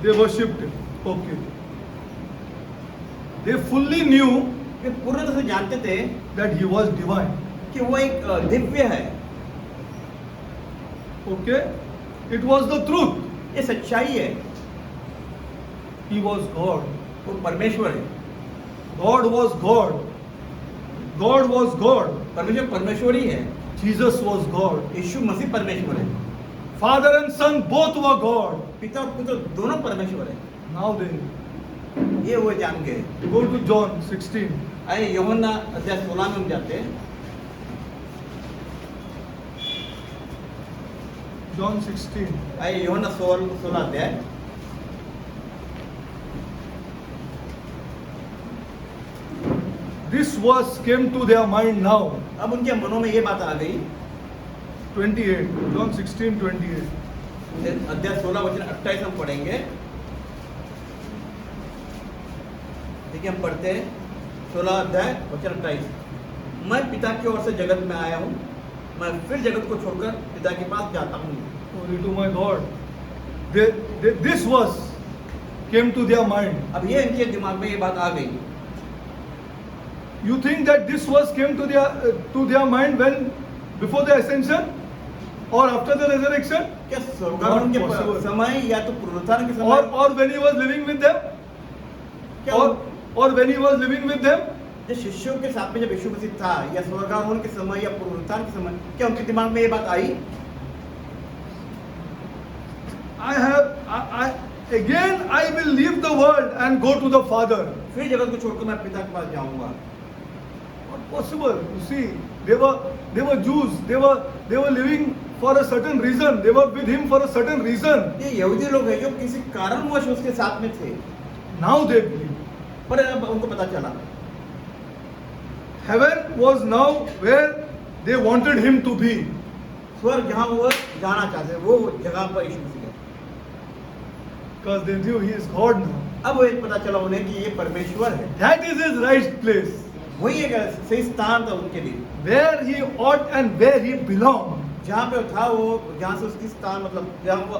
They worshipped him. Okay. They fully knew वे पूर्ण तरह से जानते थे that he was divine. कि वो एक दिव्य है, Okay. It was the truth. ये सच्चाई है, He was God. वो परमेश्वर है, God was God. God was God. परमेश्वर परमेश्वर ही है, Jesus was God. यीशु मसीह परमेश्वर है, Father and Son both were God. पिता और पुत्र दोनों परमेश्वर है। Now they ये वो जान गए। go to John 16. आइए यूहन्ना अध्याय 16 में हम जाते हैं। John 16. आइए यूहन्ना 16 अध्याय। This verse came to their mind now. अब उनके मनों में ये बात आ गई। 28. John 16, 28. अध्याय 16 वचन 28 हम पढ़ेंगे। देखिए हम पढ़ते हैं 16 अध्याय वचन 28। मैं पिता की ओर से जगत में आया हूँ, मैं फिर जगत को छोड़कर पिता के पास जाता हूँ। Glory to my God. This verse came to their mind. अब ये इनके दिमाग में ये बात आ गई। You think that this verse came to their mind when before the ascension or after the resurrection, क्या स्वर्गारोहण Not possible. के समय या तो पुनरुत्थान के समय or when he was living with them, क्या or when he was living with them? जो शिष्यों के साथ में जब यीशु मसीह था या स्वर्गारोहण के समय या पुनरुत्थान के समय, क्या उनके दिमाग में ये बात आई? Again I will leave the world and go to the Father. फिर जगत को छोड़कर मैं पिता के पास जाऊंगा। Not possible. You see, they were Jews. They were living for a certain reason. They were with him for a certain reason. ये यहूदी लोग हैं जो किसी कारणवश उसके साथ में थे, Now they believe. पर अब उनको पता चला Heaven was now where they wanted him to be. स्वर्ग जहाँ वो जाना चाहते वो जगह पर यीशु मसीह है। Because they knew he is God now. अब वो एक पता चला उन्हें कि ये परमेश्वर है, That is his right place. वही एक सही स्थान था उनके लिए, Where he ought and where he belonged. जहाँ पे था वो, जहाँ से उसकी स्थान मतलब जहाँ वो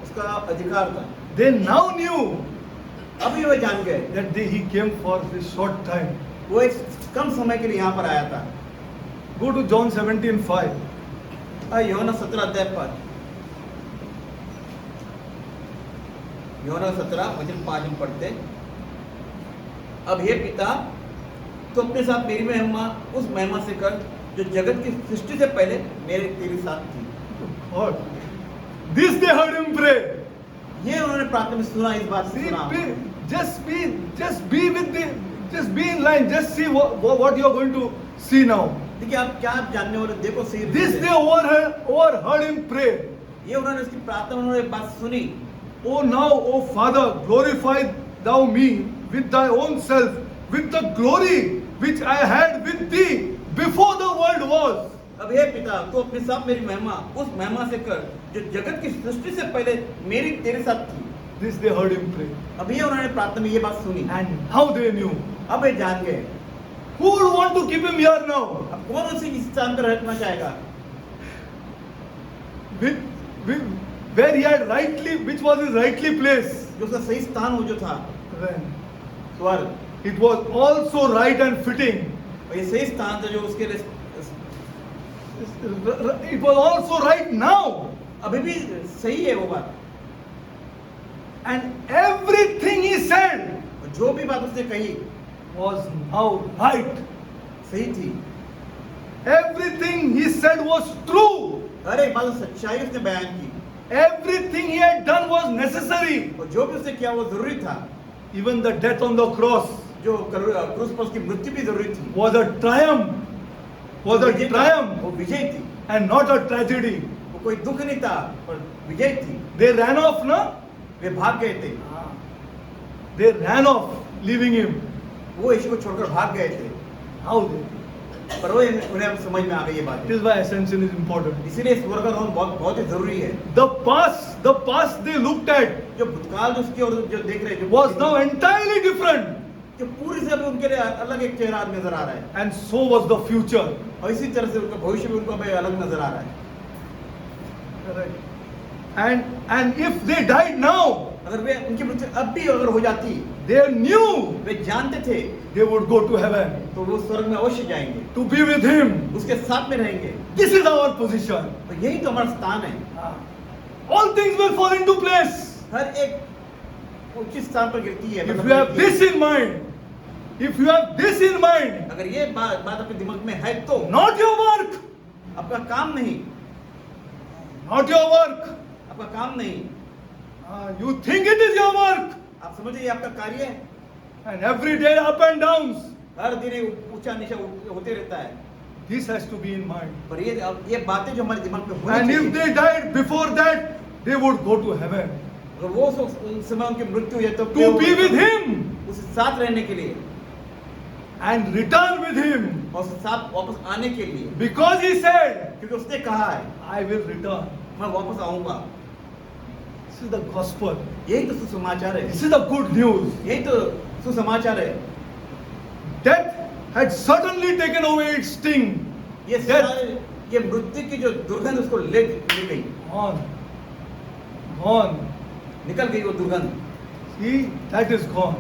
उसका अधिकार था। They now knew अभी वो जान गए that he came for this short time. वो एक कम समय के लिए यहाँ पर आया था। Go to John 17:5. यूहन्ना 17 अध्याय पर, यूहन्ना 17 वचन 5 हम पढ़ते। अब हे पिता, तो अपने साथ मेरी महिमा उस महिमा से कर जो जगत की सृष्टि से पहले मेरे तेरे साथ थी। God. This they heard him pray. ये उन्होंने प्रार्थना में सुना, इस बात से See, सुना। just be in line. Just see what you are going to see now. देखिए आप क्या जानने वाले, देखो सही। This they overheard him pray. ये उन्होंने उसकी प्रार्थना में उन्होंने बात सुनी। Oh now, oh Father, glorify thou me with thy own self, with the glory which I had with thee before the world was. अब हे पिता, तो अपने साथ मेरी महिमा उस महिमा से कर जो जगत की सृष्टि से पहले मेरी तेरे साथ थी। This they heard him pray. अब ये उन्होंने प्रार्थना में ये बात सुनी, And how they knew. अब ये जान गए। Who would want to keep him here now? अब कौन उसी स्थान पर रखना चाहेगा Where he had rightly, which was his rightly place. जो उसका सही स्थान वो जो था When स्वर्ग, it was also right and fitting. और ये सही स्थान था जो उसके लिए It was also right now. अभी भी सही है वो बात। And everything he said और जो भी बात उसने कही was now right. सही थी, Everything he said was true. हर एक बात सच्चाई उसने बयान की, Everything he had done was necessary. और जो भी उसने किया वो जरूरी था। Even the death on the cross जो क्रूस पर उसकी मृत्यु भी जरूरी थी, was a triumph. Was a विजय था, triumph वो विजय थी, and not a tragedy. वो कोई दुख नहीं था पर विजय थी। They ran off, no? वे भाग गए थे, They ran off, leaving him. वो यीशु को छोड़कर भाग गए थे, How they? पर वो उन्हें अब समझ में आ गई ये बात। It is why ascension is important. इसीलिए स्वर्गारोहण बहुत बहुत ही जरूरी है। The past they looked at जो भूतकाल जो उसकी और जो देख रहे हैं, was now entirely different. जो पूरी से अभी उनके लिए अलग एक चेहरा नजर आ रहा है, And so was the future. और इसी तरह से उनका भविष्य भी उनको अभी अलग नजर आ रहा है। Correct. And if they died now, अगर वे उनकी मृत्यु अब भी अगर हो जाती, they knew वे जानते थे they would go to heaven तो वो स्वर्ग में अवश्य जाएंगे, to be with him. उसके साथ में रहेंगे। This is our position. तो यही तो हमारा स्थान है। All things will fall into place. हर एक उचित स्थान पर गिरती है। If you have this in mind, if you have this in mind, अगर ये बात आपके दिमाग में है तो not your work, आपका काम नहीं, not your work. आपका काम नहीं, You think it is your work, आप समझे ये आपका कार्य है। and every day up and downs. हर दिन ये ऊंचा नीचा होते रहता है। This has to be in mind. पर ये बातें जो हमारे दिमाग में होनी And if चाहिए, they died before that, they would go to heaven अगर वो उन समय उनकी मृत्यु हो जाए तो to be with him उसके साथ रहने के लिए and return with him, और उसके साथ वापस आने के लिए, because he said, क्योंकि उसने कहा है I will return. मैं वापस आऊंगा। This is the gospel. यही तो सुसमाचार है, This is the good news. यही तो सुसमाचार है। Death had certainly taken away its sting. ये Death सारे ये मृत्यु की जो दुर्गंध उसको ले गई, gone. निकल गई वो दुर्गंध। See, that is gone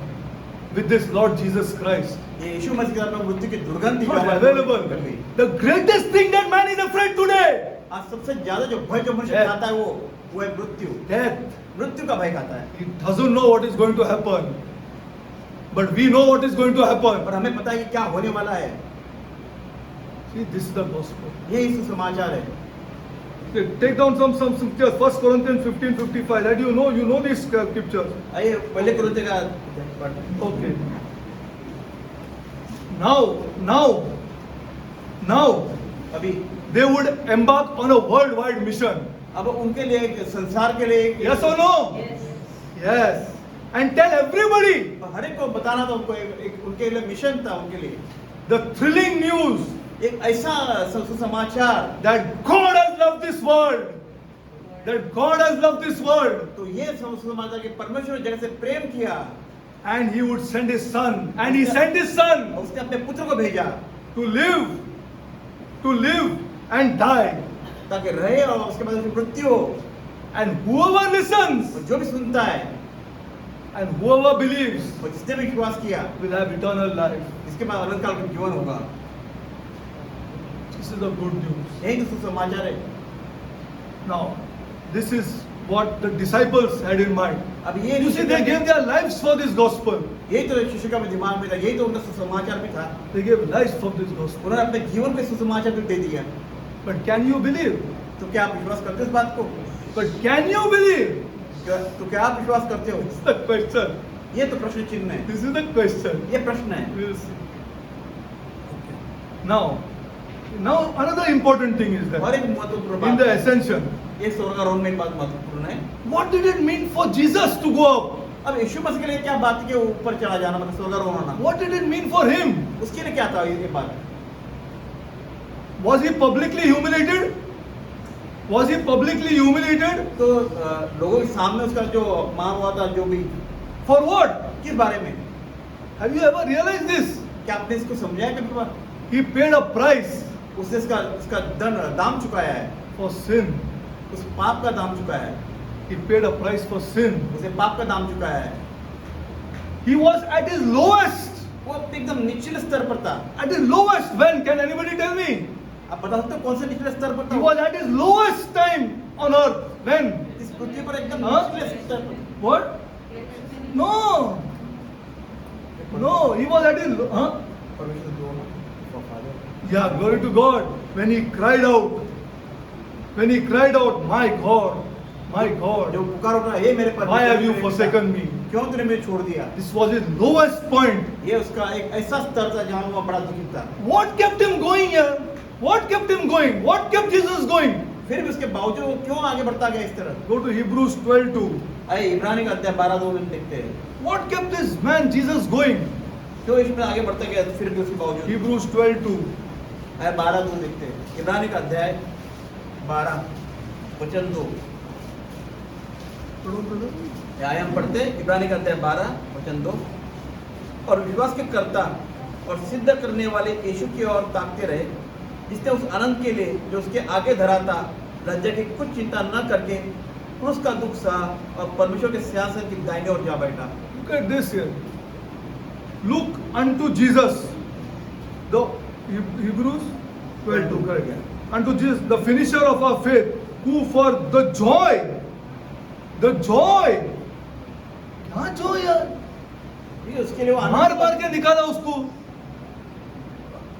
with this Lord Jesus Christ. ये यीशु मसीह के नाम में मृत्यु की दुर्गंध थी जो Not हमारे available. निकल गई। The greatest thing that man is afraid today, आज सबसे ज्यादा जो भय जो मनुष्य Death. खाता है वो है मृत्यु। death. मृत्यु का भय खाता है। He doesn't know what is going to happen, but we know what is going to happen. और हमें पता है कि क्या होने वाला है। See, this is the gospel. यही सुसमाचार है। Okay, take down some scriptures. 1 Corinthians 15:55. That you know these scriptures. आइए पहले कुरिन्थियों का Okay. Now, अभी they would embark on a worldwide mission. अब उनके लिए एक संसार के लिए एक- Yes or no? Yes. And tell everybody हर एक को बताना था उनको एक उनके लिए मिशन था उनके लिए the thrilling news एक ऐसा सुसमाचार that God has loved this world. That God has loved this world. तो ये सुसमाचार कि परमेश्वर ने जगत से प्रेम किया And he would send his son. And he sent his son और उसने अपने पुत्र को भेजा to live and die. ताकि रहे और उसके बाद उसकी मृत्यु हो। And whoever listens और जो भी सुनता है and whoever believes और जिसने भी विश्वास किया will have eternal life. इसके बाद अनंत काल का जीवन होगा। This is the good news. यही तो सुसमाचार है। Now, this is what the disciples had in mind. अब ये You see, they gave their lives for this gospel. यही तो शिष्य का भी दिमाग में था, यही तो उनका सुसमाचार भी था। They gave lives for this gospel. उन्होंने अपने जीवन पे सुसमाचार भी दे दिया। But can you believe? तो क्या आप विश्वास करते हो इस बात को? But can you believe? तो क्या आप विश्वास करते हो? This is the question. ये तो प्रश्न चिन्ह है। This is the question. ये प्रश्न है। We'll see. Now another important thing is और that एक महत्वपूर्ण in बात the ascension, ये स्वर्गारोहण में एक बात महत्वपूर्ण है। what did it mean for Jesus to go up? अब यीशु मसीह के लिए क्या बात के ऊपर चला जाना मतलब स्वर्गारोहण होना? What did it mean for him? उसके लिए क्या था ये बात? Was he publicly humiliated? Was he publicly humiliated? तो लोगों के सामने उसका जो अपमान हुआ था, जो भी For what? किस बारे में? Have you ever realized this? क्या आपने इसको समझा है कभी बार? He paid a price उसने इसका दाम चुकाया है, for sin. उस पाप का दाम चुकाया है, He paid a price for sin. उसे पाप का दाम चुकाया है। He was at his lowest. वो एकदम निचले स्तर पर था। At his lowest when? Can anybody tell me? आप बता सकते हो कौन से निचले स्तर पर He था? was at his lowest time on earth. When? इस पृथ्वी पर एकदम हाँ? निचले स्तर पर। What? No. No, he was at his huh? परमेश्वर दो for Father। Yeah, glory to God. When he cried out, my God, जो पुकार उठा, हे मेरे परमेश्वर, why have you मेरे forsaken पिता, me? क्यों तूने मुझे छोड़ दिया? This was his lowest point. ये उसका एक ऐसा स्तर था जहाँ वो बड़ा दुखी था। What kept him going here? What kept him going? What kept Jesus going? फिर भी उसके बावजूद वो क्यों आगे बढ़ता गया इस तरह? Go to Hebrews 12:2. आइए इब्रानी का अध्याय 12:2 में देखते हैं। What kept this man Jesus going? क्यों इसमें आगे बढ़ता गया फिर भी उसके बावजूद? Hebrews 12:2. आइए 12:2 देखते हैं। इब्रानी का अध्याय 12 वचन 2। आइए हम पढ़ते हैं इब्रानी का अध्याय 12 वचन 2। और विश्वास के कर्ता और सिद्ध करने वाले यीशु की ओर ताकते रहे, जिसने उस आनंद के लिए जो उसके आगे धरा था लज्जा की कुछ चिंता न करके क्रूस का दुख सहा और परमेश्वर के सिंहासन की दाहिने ओर जा बैठा। Look at this here. Look unto Jesus. The Hebrews 12:2, correct? Unto Jesus, the finisher of our faith, who for the joy, क्या joy यार? ये उसके लिए वो मार मार के निकाला उसको.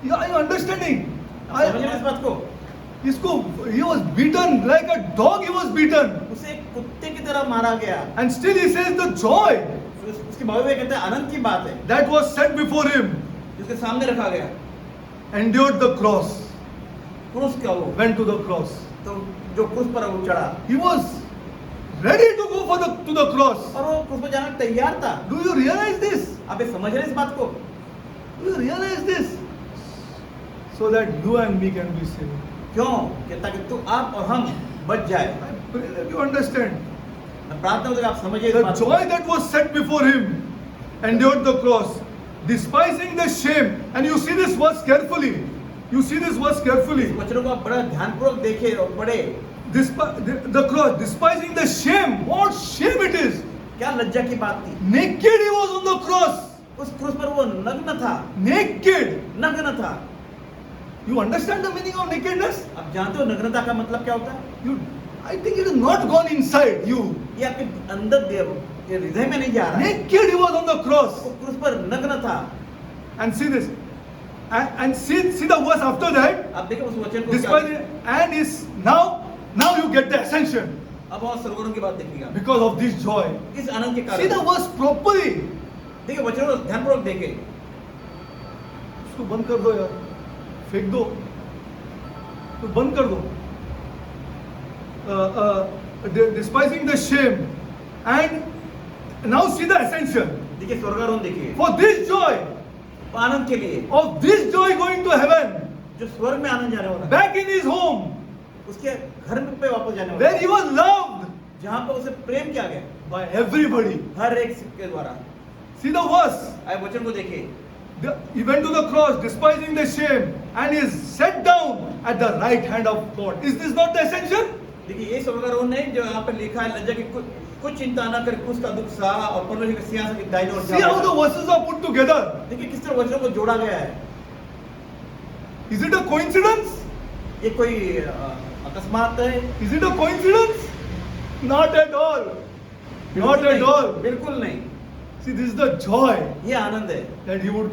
Are you understanding? समझ रहे हैं इस बात को? इसको he was beaten like a dog. He was beaten, उसे एक कुत्ते की तरह मारा गया। and still he says the joy उसके बारे में कहते हैं आनंद की बात है that was set before him जिसके सामने रखा गया, endured the cross, क्रूस का वो went to the cross. तो जो क्रूस पर वो चढ़ा He was ready to go to the cross. और वो क्रूस पर जाने को तैयार था। Do you realize this? आप ये समझ रहे हैं इस बात को? Do you realize this? So that you and me can be saved. क्यों? कि ताकि तू आप और हम बच जाए। I pray that you understand. मैं प्रार्थना करता हूं कि आप समझिए इस The बात को। joy that was set before him endured the cross, despising the shame. And you see this verse carefully. You see this verse carefully. इस वचनों को आप बड़ा ध्यानपूर्वक देखे और पढ़े। The cross, despising the shame. What shame it is! क्या लज्जा की बात थी। Naked he was on the cross. उस क्रूस पर वो नग्न था, Naked. नग्न था। You understand the meaning of nakedness? आप जानते हो नग्नता का मतलब क्या होता है? I think it has not gone inside you. ये आपके अंदर ये हृदय में नहीं जा रहा है। Naked he was on the cross. वो क्रूस पर नग्न था। And see this. And see the verse after that. आप देखो उस वचन को Despite क्या- it, and is now you get the ascension अब वहाँ सर्वरों की बात देखिएगा। because of this joy. इस आनंद के See the कारण verse properly. देखिए वचनों को ध्यानपूर्वक देखे। इसको बंद कर दो यार, फेंक दो, तो बंद कर दो. Despising the shame, and now see the ascension. देखिए स्वर्गारोहण देखिए। For this joy, आनंद के लिए of this joy going to heaven, जो स्वर्ग में आनंद जाने वाला है, back in his home, उसके घर में पे वापस जाने वाला where है, he was loved जहाँ पर उसे प्रेम किया गया by everybody. हर एक के द्वारा। See the verse. आए वचन को देखिए। He went to the cross, despising the shame, and is set down at the right hand of God. Is this not the ascension? देखिए ये स्वर्गारोहण नहीं जो यहाँ पर लिखा है लज्जा की कुछ चिंता न कर क्रूस का दुख सहा और परमेश्वर के सिंहासन की दाहिने ओर See जा how the बैठा। verses are put together. देखिए किस तरह वचनों को जोड़ा गया है। Is it a coincidence? ये कोई अकस्मात है? Is it a coincidence? Not at all. Not बिल्कुल at नहीं, all. बिल्कुल नहीं। See, this is the joy ये आनंद है that he would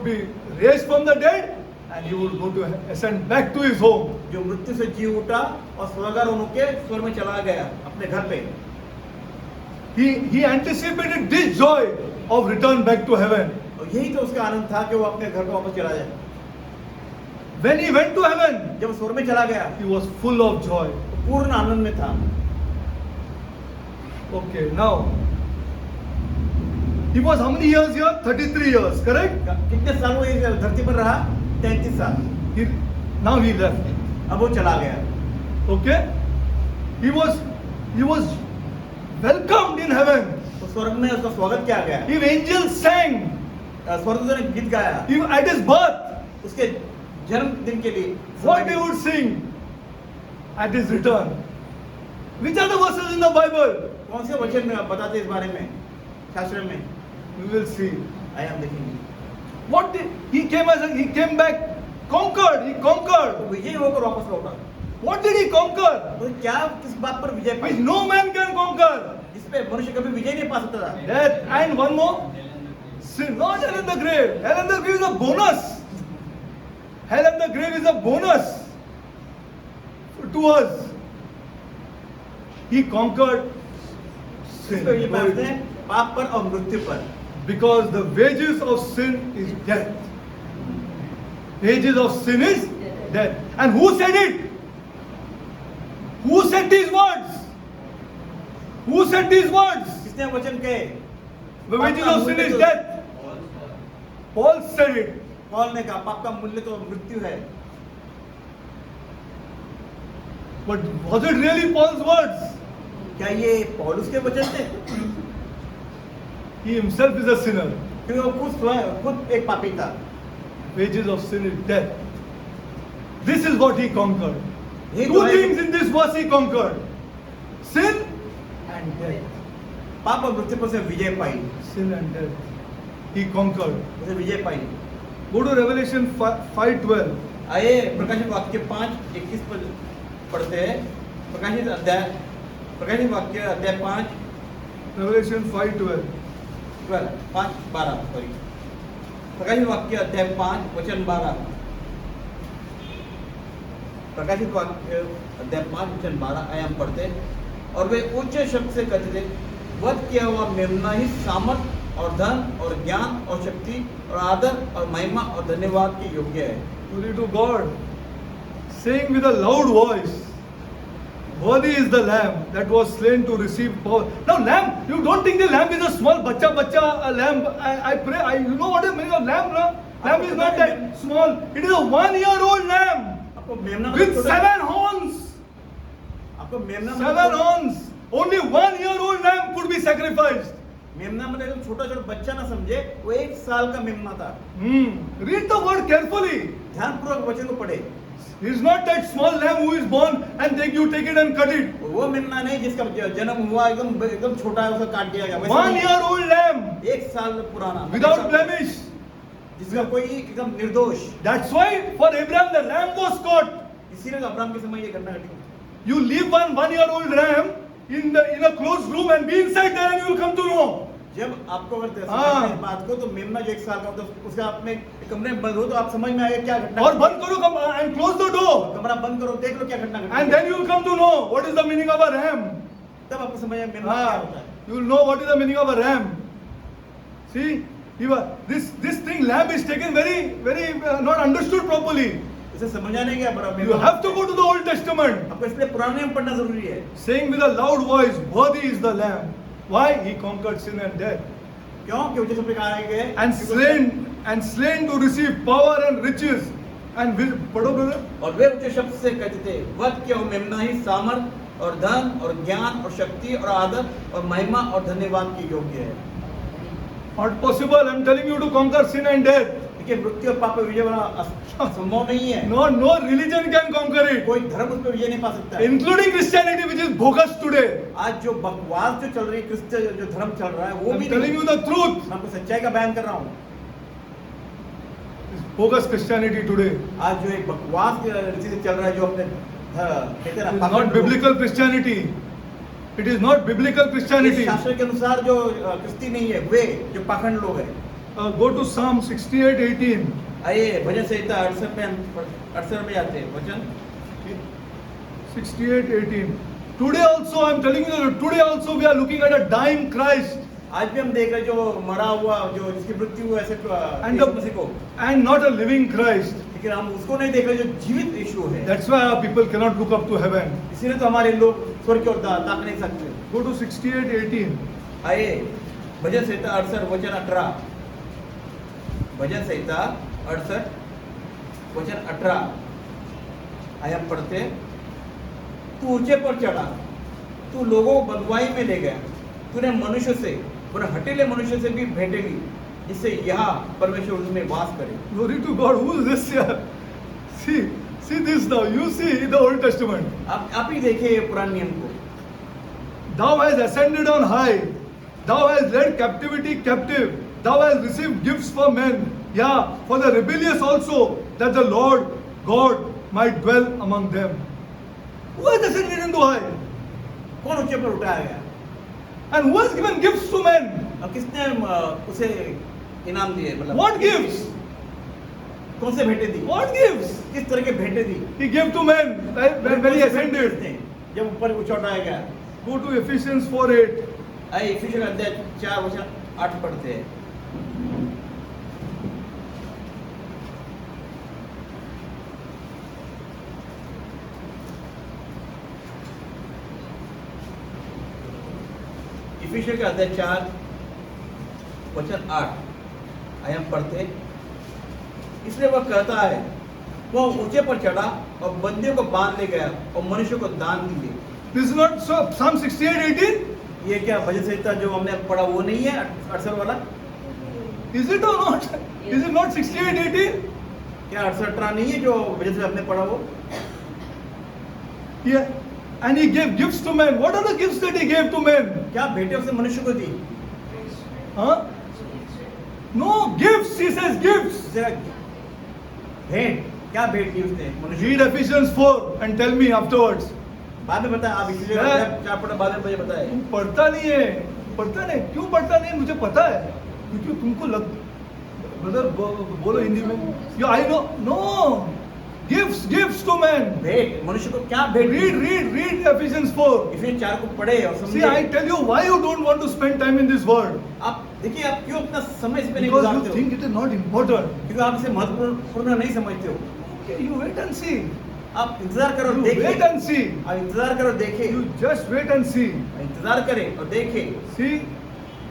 be raised from the dead, and he would go to ascend back to his home. जो मृत्यु से जी उठा और स्वर्गारोहण होके स्वर्ग में चला गया अपने घर पे। He anticipated this joy of return back to heaven. और यही तो उसका आनंद था कि वो अपने घर को वापस चला जाए। When he went to heaven, जब वो स्वर्ग में चला गया he was full of joy. तो पूर्ण आनंद में था। Okay, now he was how many years here? 33 years, correct? कितने साल वो इस धरती पर रहा? 33 साल। Now he left. अब वो चला गया। Okay, he was welcomed in heaven. तो स्वर्ग में उसका स्वागत किया गया। If angels sang, स्वर्गदूतों ने गीत गाया if at his birth, उसके जन्मदिन के लिए। what they would sing at his return. Which are the verses in the Bible? कौन से वचन में आप बताते इस बारे में शास्त्र में? We will see. आइए हम देखेंगे। What did, he came back conquered. He conquered. तो विजय होकर वापस लौटा। What did he conquer? तो क्या किस बात पर विजय Which pi? no man can conquer. जिस पे मनुष्य कभी विजय नहीं पा सकता था। Death and one more, sin. Not hell and the grave. Hell and the grave is a bonus. Hell and the grave is a bonus to us. He conquered जिस पे विजय पाते sin. हैं पाप पर और मृत्यु पर। Because the wages of sin is death. Wages of sin is death. And who said it? Who said these words? Who said these words? किसने वचन कहे? The wages of sin is death. Paul said it. Paul ने कहा पाप का मूल्य तो मृत्यु है। But was it really Paul's words? क्या ये पौलुस के वचन थे? He himself is a sinner. क्योंकि वो खुद एक पापी था। Wages of sin is death. This is what he conquered. ये Two तो है- things in this verse he conquered. Sin and death. पाप और मृत्यु पर से विजय पाई, Sin and death. He conquered. उसे विजय पाई। Go to Revelation 5:12. आइए प्रकाशित वाक्य 5:21 पर पढ़ते हैं। प्रकाशित वाक्य अध्याय 5 Revelation 5:12. 5:12 सॉरी, प्रकाशित वाक्य अध्याय 5 वचन 12। प्रकाशित वाक्य अध्याय 5 वचन 12 आइए हम पढ़ते हैं। और वे ऊंचे शब्द से कहते थे, वध किया हुआ मेमना ही सामर्थ और धन और ज्ञान और शक्ति और आदर और महिमा और धन्यवाद के योग्य है। Glory to God. Saying with a loud voice, worthy is the lamb that was slain to receive power. Now lamb, you don't think the lamb is a small bacha a lamb. I pray, you know what is meaning of lamb, no? Lamb is not that small. It is a 1-year-old lamb आपको मेमना with 7 horns. आपको मेमना 7 horns. Only 1-year-old lamb could be sacrificed. मेमना मतलब एकदम छोटा छोटा बच्चा ना समझे, वो 1 साल का मेमना था। Read the word carefully. ध्यानपूर्वक वचन को पढ़े। It is not that small lamb who is born and you take it and cut it. वो मेमना नहीं जिसका जन्म हुआ एकदम छोटा है, उसे काट दिया गया। 1-year-old lamb 1 साल पुराना, without blemish. जिसका कोई एकदम निर्दोष। That's why for Abraham the lamb was caught. इसीलिए अब्राहम के समय ये घटना घटी। You leave one-year-old lamb in a closed room and be inside there and you will come to know. जब आपको अगर समझना इस बात को, तो मेमना जो 1 साल का होता है, उसका आप में एक कमरे में बंद हो तो आप समझ में आएगा क्या घटना। और बंद करो and close the door. कमरा बंद करो, देख लो क्या घटना घटी। And then you will come to know what is the meaning of a ram. तब आपको समझ में मेमना क्या होता है। You will know what is the meaning of a ram. See, this thing lamb is taken very not understood properly. इसे समझा नहीं गया बड़ा। You have to go to the Old Testament. आपको इसलिए पुराने नियम पढ़ना जरूरी है। Saying with a loud voice, worthy is the lamb. Why? He conquered sin and death. क्यों? क्योंकि सब कहा गया And slain to receive power and riches. And पढ़ो brother. और वे ऊंचे शब्द से कहते थे, वध किया हुआ मेमना ही सामर्थ और धन और ज्ञान और शक्ति और आदर और महिमा और धन्यवाद के योग्य है। Not possible. I'm telling you to conquer sin and death. देखिए मृत्यु और पाप पर विजय बना संभव नहीं है। No religion can conquer it. कोई धर्म उस पर विजय नहीं पा सकता है। Including Christianity, which is bogus today. आज जो बकवास जो चल रही है, क्रिश्चियन जो धर्म चल रहा है, वो I'm भी telling you the truth. मैं आपको सच्चाई का बयान कर रहा हूँ। Bogus Christianity today. आज जो एक बकवास रीति से चल रहा है, जो अपने कहते हैं ना, not biblical Christianity. It is not biblical Christianity. शास्त्र के अनुसार जो क्रिस्ती नहीं है, वे जो पाखंड लोग हैं। Go to Psalm 68:18. आइए भजन संहिता 68 में जाते हैं। वचन 68:18. Today also I am telling you that today also we are looking at a dying Christ. आज भी हम देख रहे हैं जो मरा हुआ, जो जिसकी मृत्यु हुआ ऐसे मसीह को, and not a living Christ. लेकिन हम उसको नहीं देख रहे जो जीवित यीशु है। That's why our people cannot look up to heaven. इसीलिए तो हमारे लोग स्वर्ग की ओर ताक नहीं सकते। Go to 68:18. आइए भजन संहिता 68 वचन 18। भजन संहिता 68 वचन 18 आइए हम पढ़ते हैं। तू ऊंचे पर चढ़ा, तू लोगों को बंधुआई में ले गया, तूने मनुष्य से और हठीले मनुष्य से भी भेंटे ली, जिससे यहाँ परमेश्वर उसमें वास करे। Glory to God. Who is this here? See this now. You see the Old Testament. आप ही देखिए पुराने नियम को। Thou hast ascended on high. Thou hast led captivity captive. Thou hast received gifts for men. Yeah, for the rebellious also, that the Lord God might dwell among them. Who has ascended into high? कौन ऊंचे पर उठाया गया? And who has given gifts to men? और किसने उसे इनाम दिए? मतलब What gifts? कौन से भेंटे दी? What gifts? किस तरह के भेंटे दी? He gave to men when he ascended. जब ऊपर ऊंचा उठाया गया। Go to Ephesians 4:8. आइए इफिसियों अध्याय 4 वचन 8 पढ़ते हैं। इफिसियों के अध्याय 4 वचन 8 आइए हम पढ़ते हैं। इसलिए वह कहता है, वह ऊंचे पर चढ़ा और बंदियों को बांध ले गया और मनुष्य को दान दिए। This is not Psalm 68:18. ये क्या भजन संहिता जो हमने पढ़ा वो नहीं है 68 वाला? Is it or not? Is it not 68:18? क्या 68 नहीं है जो भजन से हमने पढ़ा वो? Yeah. And he gave gifts to men. What are the gifts that he gave to men? क्या भेंटें उसने मनुष्य को दी? Huh? No, gifts. He says gifts. उसे भेंट, क्या भेंट दी उसने मनुष्य Read Ephesians 4 and tell me afterwards. को? बाद में बताया, आप इसीलिए मैं- 4 पढ़ो, बाद में मुझे बताया। तुम पढ़ता नहीं है, पढ़ता नहीं, क्यों पढ़ता नहीं मुझे पता है, क्योंकि तुमको लग ब्रदर बोलो हिंदी में, you I know, no gifts to man. भेंट, मनुष्य को क्या भेंट दी? Read Ephesians 4। इफिसियंस 4 को पढ़े और See, समझे। I tell you why you don't want to spend time in this word, आप देखिए, आप क्यों अपना समय इस पे नहीं because you गुजारते हो? think it is not important। क्योंकि आप इसे महत्वपूर्ण नहीं समझते हो। Okay, you wait and see, आप इंतजार करो, you देखिए। wait and see, आप इंतजार करो, देखिए। you just wait and see। इंतजार करें और देखें। See,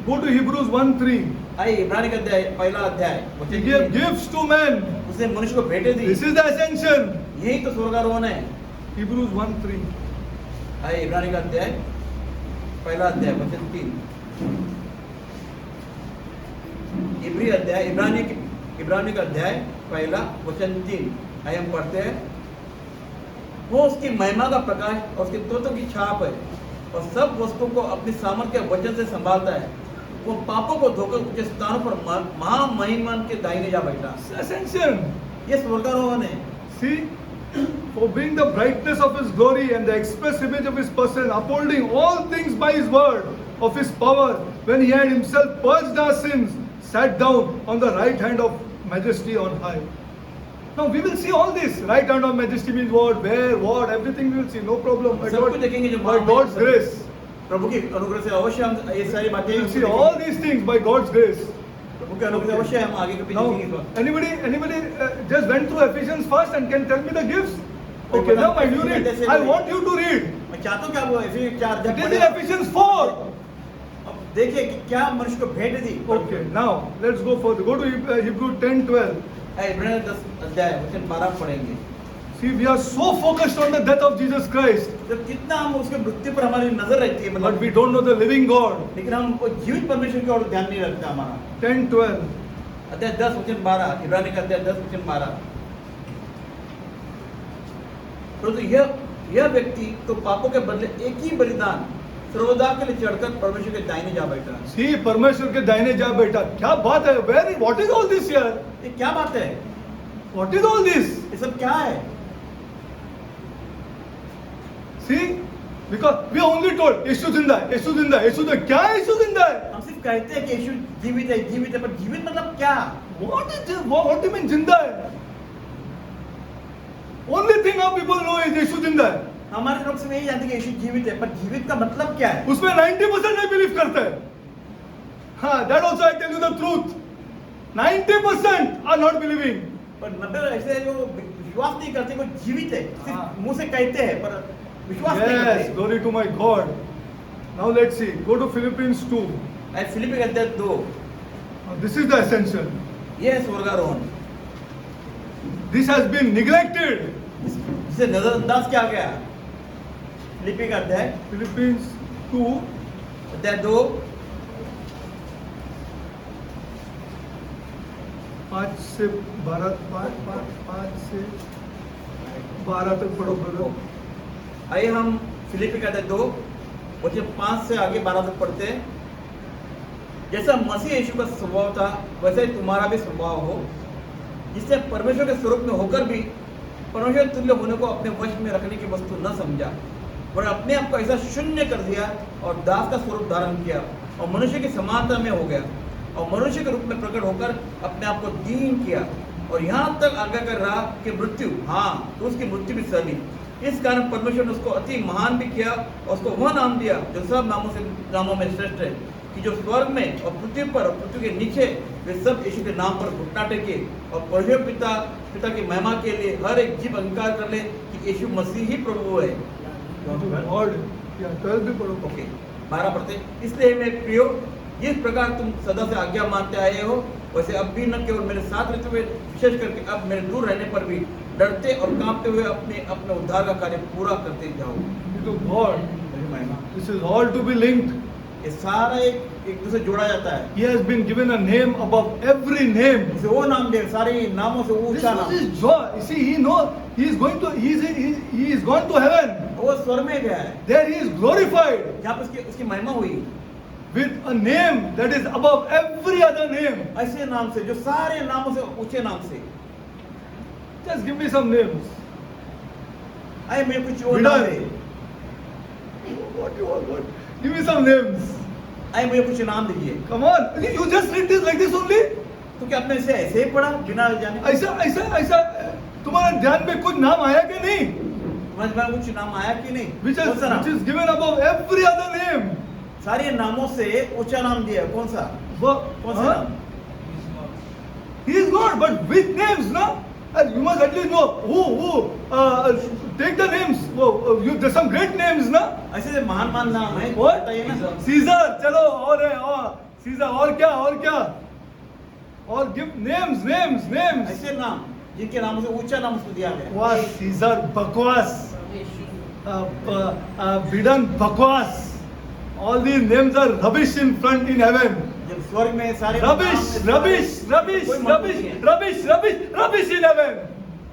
go to Hebrews 1:3। आइए इब्रानी का अध्याय, पहला अध्याय, He वचन gave 3। gifts to men। उसने मनुष्य को भेंटें दी। This is the ascension। यही तो स्वर्गारोहण है। Hebrews 1:3। आइए इब्रानी का अध्याय, पहला अध्याय, वचन 3। इब्रानी का अध्याय, पहला वचन 3। आइए हम पढ़ते हैं। वो उसकी महिमा का प्रकाश और उसके तत्व की छाप है और सब वस्तुओं को अपनी सामर्थ्य के वचन से संभालता है। वो पापों को धोकर ऊंचे स्थानों पर महामहिमान के दाहिने जा बैठा। Ascension। ये स्वर्गारोहण है। See, for being the brightness of his glory and the express image of his person, upholding all things by his word of his power, when he had himself purged our sins, sat down on the right hand of majesty on high. Now we will see all this. Right hand of majesty means what, where, what, everything we will see. No problem. By, सब कुछ देखेंगे जो by God's grace. प्रभु की अनुग्रह से अवश्य हम ये सारी बातें We will see all these things by God's grace. प्रभु के अनुग्रह से अवश्य हम आगे कभी Now, देखेंगे इस बात। anybody just went through Ephesians first and can tell me the gifts? Okay, now my you read. I want you to read. मैं चाहता हूँ कि आप इफिसियंस 4 It is in अध्याय Ephesians 4. अब देखिए कि क्या मनुष्य को भेंट दी। Okay, now let's go further. Go to Hebrew 10:12. इब्रानी 10 अध्याय वचन 12 पढ़ेंगे। See, we are so focused on the death of Jesus Christ, जब कितना हम उसके मृत्यु पर हमारी नजर रहती है, but मतलब we don't know the living God. लेकिन हम वो जीवित परमेश्वर की ओर ध्यान नहीं रखता हमारा। 10:12. अध्याय 10 वचन 12, इब्रानी का अध्याय 10 वचन 12। परंतु यह व्यक्ति तो पापों के बदले एक ही बलिदान सर्वदा के लिए चढ़कर परमेश्वर के दाहिने जा बैठा। See, परमेश्वर के दाहिने जा बैठा। क्या बात है? Where? What is all this here? ये क्या बात है? What is all this? ये सब क्या है? See, because we are only told यीशु जिंदा है, यीशु जिंदा है, यीशु जिंदा है। क्या है यीशु जिंदा है? हम सिर्फ कहते हैं कि यीशु जीवित है, पर जीवित मतलब क्या? What is this? What do you mean जिंदा है? Only thing how people know is यीशु जिंदा है। हमारे लोग सब यही जानते हैं कि यीशु जीवित है, पर जीवित का मतलब क्या है? उसमें 90% नहीं बिलीव करते हैं। हाँ, that also I tell you the truth. 90% are not believing. पर 90 ऐसे हैं जो विश्वास नहीं करते, वो जीवित है, हाँ। सिर्फ मुंह से कहते हैं पर विश्वास नहीं Yes, करते। glory to my God. Now let's see. Go to Philippians 2. फिलिप्पी का अध्याय 2, Now, this is the ascension. ये है स्वर्गारोहण, This has been neglected. जिसे नजरअंदाज किया गया। फिलिप्पी का अध्याय Philippians 2. अध्याय 2 5 से 12 5 से 12 तक पढ़ो ब्रदर। आइए हम फिलिप्पी का अध्याय 2 वचन 5 से आगे 12 तक पढ़ते हैं। जैसा मसीह यीशु का स्वभाव था वैसे ही तुम्हारा भी स्वभाव हो, जिसने परमेश्वर के स्वरूप में होकर भी परमेश्वर तुल्य होने को अपने वश में रखने की वस्तु न समझा, पर अपने आप को ऐसा शून्य कर दिया और दास का स्वरूप धारण किया और मनुष्य की समानता में हो गया और मनुष्य के रूप में प्रकट होकर अपने आप को दीन किया और यहाँ तक आज्ञा कर रहा कि मृत्यु, हाँ तो उसकी मृत्यु भी सहली। इस कारण परमेश्वर ने उसको अति महान भी किया और उसको वह नाम दिया जो सब नामों में श्रेष्ठ है, कि जो स्वर्ग में और पृथ्वी पर और पृथ्वी के नीचे वे सब यीशु के नाम पर घुटना टेके और परमेश्वर पिता की महिमा के लिए हर एक जीव अंगीकार कर ले कि यीशु मसीह ही प्रभु है। God, yeah, 12 भी पढ़ो। ओके 12 पढ़ते। इसलिए मेरे प्रियो, जिस प्रकार तुम सदा से आज्ञा मानते आए हो वैसे अब भी न केवल मेरे साथ रहते हुए, विशेष करके अब मेरे दूर रहने पर भी डरते और कांपते हुए अपने उद्धार का कार्य पूरा करते जाओ। To God, मेरी महिमा, this is all to be linked. ये सारा एक एक दूसरे जोड़ा जाता है। He has been given a name above every name. उसे वो नाम दे, सारे नामों से वो This ऊंचा was नाम। his joy. You see, he knows he is going to he is gone to heaven. वो स्वर्ग में गया है, There he is glorified जहाँ पे उसकी महिमा हुई with a name that is above every other name. ऐसे नाम से जो सारे नामों से ऊंचे नाम से। Just give me some names. आए मुझे कुछ और नाम दे, What you want? Give me some names. आए मुझे कुछ नाम दीजिए। Come on. You just read this like this only? तो क्या आपने इसे ऐसे ही पढ़ा बिना जाने? ऐसा तुम्हारे ध्यान में कुछ नाम आया कि नहीं? समझ में कुछ नाम आया कि नहीं? Which कौन सा नाम? is given above every other name. सारे नामों से ऊंचा नाम दिया, कौन सा? कौन सा नाम? He is God, but with names, no? And you must at least know who. Take the names. There's some great names, no? ऐसे महान नाम है, What? बताइए ना। Caesar, चलो और है और Caesar और क्या? और give names. ऐसे नाम जिनके नामों से ऊंचा नाम उसको दिया गया। वाह Caesar बकवास, Biden बकवास. All these names are rubbish in front in heaven. जब स्वर्ग में सारे Rubbish in heaven.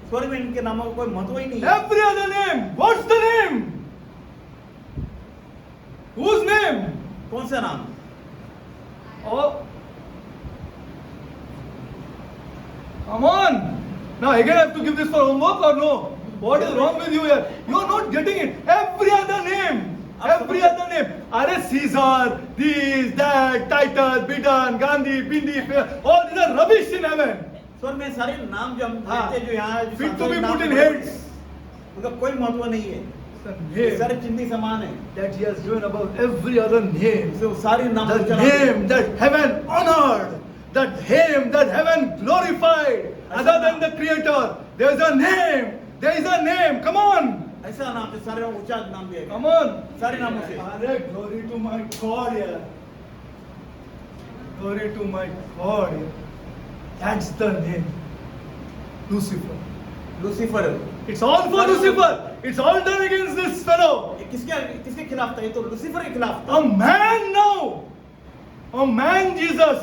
स्वर्ग में इनके नामों का कोई महत्व ही नहीं है। Every other name. What's the name? Whose name? कौन सा नाम? Oh. Come on. Now again I have to give this for homework or no? What is wrong with you here? You are not getting it. Every other name. अरे Caesar, this, that, Titus, Biden, Gandhi, Bindi, all these are rubbish in heaven. स्वर्ग में सारे नाम जो हम हाँ. देखते हैं, जो यहाँ जो Fit to be नाम put in हैं, heads. उनका कोई महत्व नहीं है। The ये name सारे चिन्ह समान है। that he has given above every other name. उसे वो सारे नाम The ऊंचा नाम दिया। name that heaven honored, that name that heaven glorified, other than the Creator. There is a name. Come on. ऐसा नाम जो सारे ऊंचा नाम दिया गया। Come on. सारे नामों से। अरे glory to my God यार. Glory to my God यार. That's the name. Lucifer. Lucifer. It's all for Lucifer. It's all done against this fellow. ये किसके खिलाफ था? ये तो लूसीफर के खिलाफ था। A man now. A man Jesus.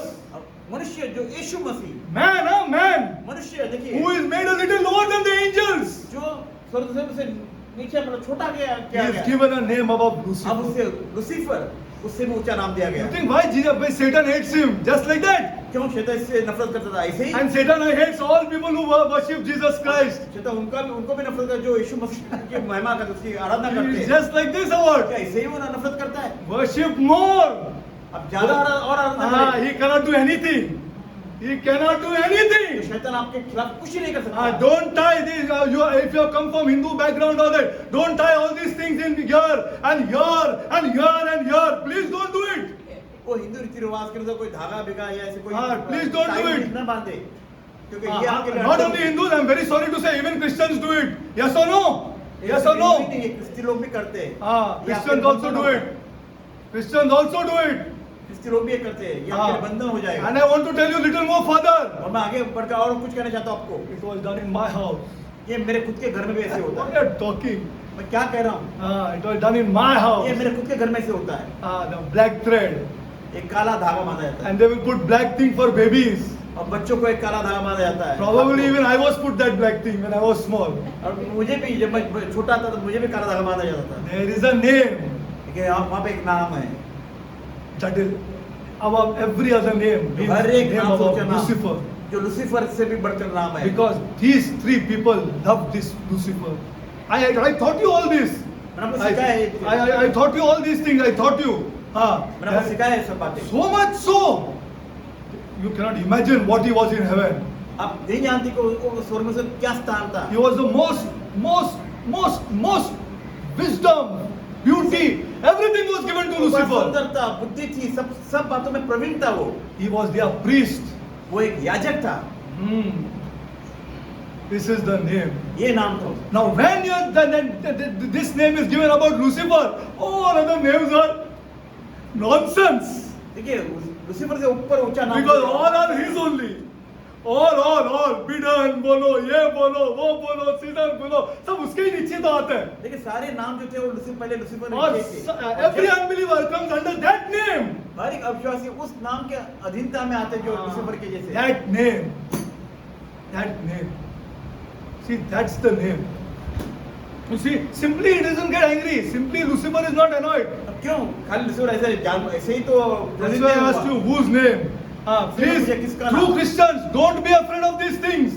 मनुष्य जो यीशु मसीह। Man. मनुष्य देखिए। Who is made a little lower than the angels. जो स्वर्ग से नीचे मतलब छोटा He गया is given a name above अब Lucifer. उसे लूसीफर उससे भी ऊंचा नाम दिया You गया। think why Satan hates him? Just like that. क्यों शैतान इससे नफरत करता था? ऐसे ही। And Satan hates all people who worship Jesus Christ. शैतान उनको भी नफरत करता, जो यीशु मसीह की महिमा करते, उसकी आराधना He करते is हैं। just like this or what? क्या ऐसे ही वो नफरत करता है? Worship more. अब ज्यादा और आराधना करे। He cannot do anything. He cannot do तो anything. शैतान आपके खिलाफ कुछ ही नहीं कर सकता। Don't tie this. If you have come from Hindu background or that, don't tie all these things in here and here. Please don't do it. वो हिंदू रीति रिवाज के अनुसार कोई धागा बिगा या ऐसे कोई please don't do it. न बांधे, क्योंकि ये आपके लिए Not only Hindus, I'm very sorry to say, even Christians do it. Yes or no? Yes or no? क्रिस्ती लोग भी करते हैं। Christians also do it. Christians also do it. क्रिस्ती लोग भी ये करते हैं। ये आपके लिए बंधन हो जाएगा। And I want to tell you little more further. और मैं आगे बढ़कर और कुछ कहना चाहता हूँ आपको। It was done in my house. ये मेरे खुद के घर में भी ऐसे होता What है। are you talking? मैं क्या कह रहा हूँ? It was done in my house. ये मेरे खुद के घर में से होता है। The black thread. एक काला धागा बांधा जाता है And they will put black thing for babies. और बच्चों को एक काला धागा बांधा जाता है। Probably even I was put that black thing when I was small. और मुझे भी जब मैं छोटा था तो मुझे भी काला धागा बांधा जाता था। There is a name देखिए वहाँ पे एक नाम है that is above every other name. हर एक Name नाम above सोचा नाम Lucifer. जो लूसीफर से भी बढ़कर नाम है। Because these three people love this Lucifer. I taught you all this. मैंने आपको सिखाया है। I taught you all these things. I taught you. मैंने आपको सिखाया है सब बातें। So much so, you cannot imagine what he was in heaven. आप नहीं जानते कि वो स्वर्ग में से क्या स्थान था। He was the most wisdom, beauty, everything was given to Lucifer. सुंदरता, बुद्धि थी, सब बातों में प्रवीण था वो। He was their priest. वो एक याजक था। This is the name. ये नाम था। Now when this name is given about Lucifer, all other names are nonsense. देखिए लूसीफर से ऊपर ऊंचा नाम। Because all are his only. All. Biden बोलो, ये बोलो, वो बोलो, Caesar बोलो, सब उसके ही नीचे तो आते हैं. देखिए सारे नाम जो थे वो पहले लूसीफर और नीचे थे। every unbeliever comes under that name. हर एक अविश्वासी उस नाम के अधीनता में आते हैं जो लूसीफर के जैसे। That name. See, that's the name. You see, simply he doesn't get angry. Simply Lucifer is not annoyed. अब क्यों खाली लूसीफर ऐसे ही तो That's why I asked you whose name. Please, मुझे किसका true नाम? Christians, don't be afraid of these things.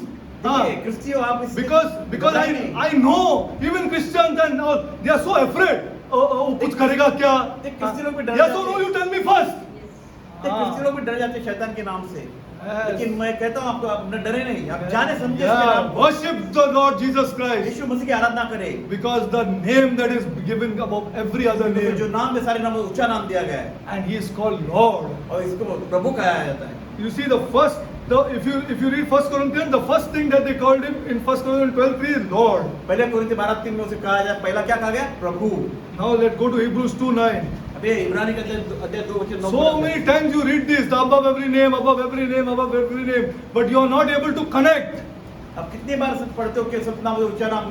देखिए, क्रिस्टियो आप इससे Because घबराइए नहीं। I know even Christians and all, they are so afraid. कुछ करेगा क्या? देख, क्रिश्चियन लोग भी डर Yes जाते or no? हैं। You tell me first. तो क्रिश्चियन लोग भी डर जाते हैं शैतान के नाम से। Yes. लेकिन मैं कहता हूँ आपको, आप न डरे नहीं, आप जाने समझे इसके Yeah, नाम को। worship the Lord Jesus Christ. यीशु मसीह की आराधना करें। Because the name that is given above every other तो जो name, नाम में सारे नाम ऊंचा नाम दिया गया है and He is called Lord. और इसको प्रभु कहा जाता है। You see, if you read 1 Corinthians, the first thing that they called Him in 1 Corinthians 12:3 is Lord. पहले कोरिन्थी 12:3 में उसे कहा जाए, पहला क्या कहा गया? प्रभु। Now let's go to Hebrews 2:9. अबे इब्रानी का अध्याय 2:9। So many times you read this, the above every name, above every name, above every name, but you are not able to connect. अब कितनी बार सब पढ़ते हो कि सपना में ऊंचा नाम,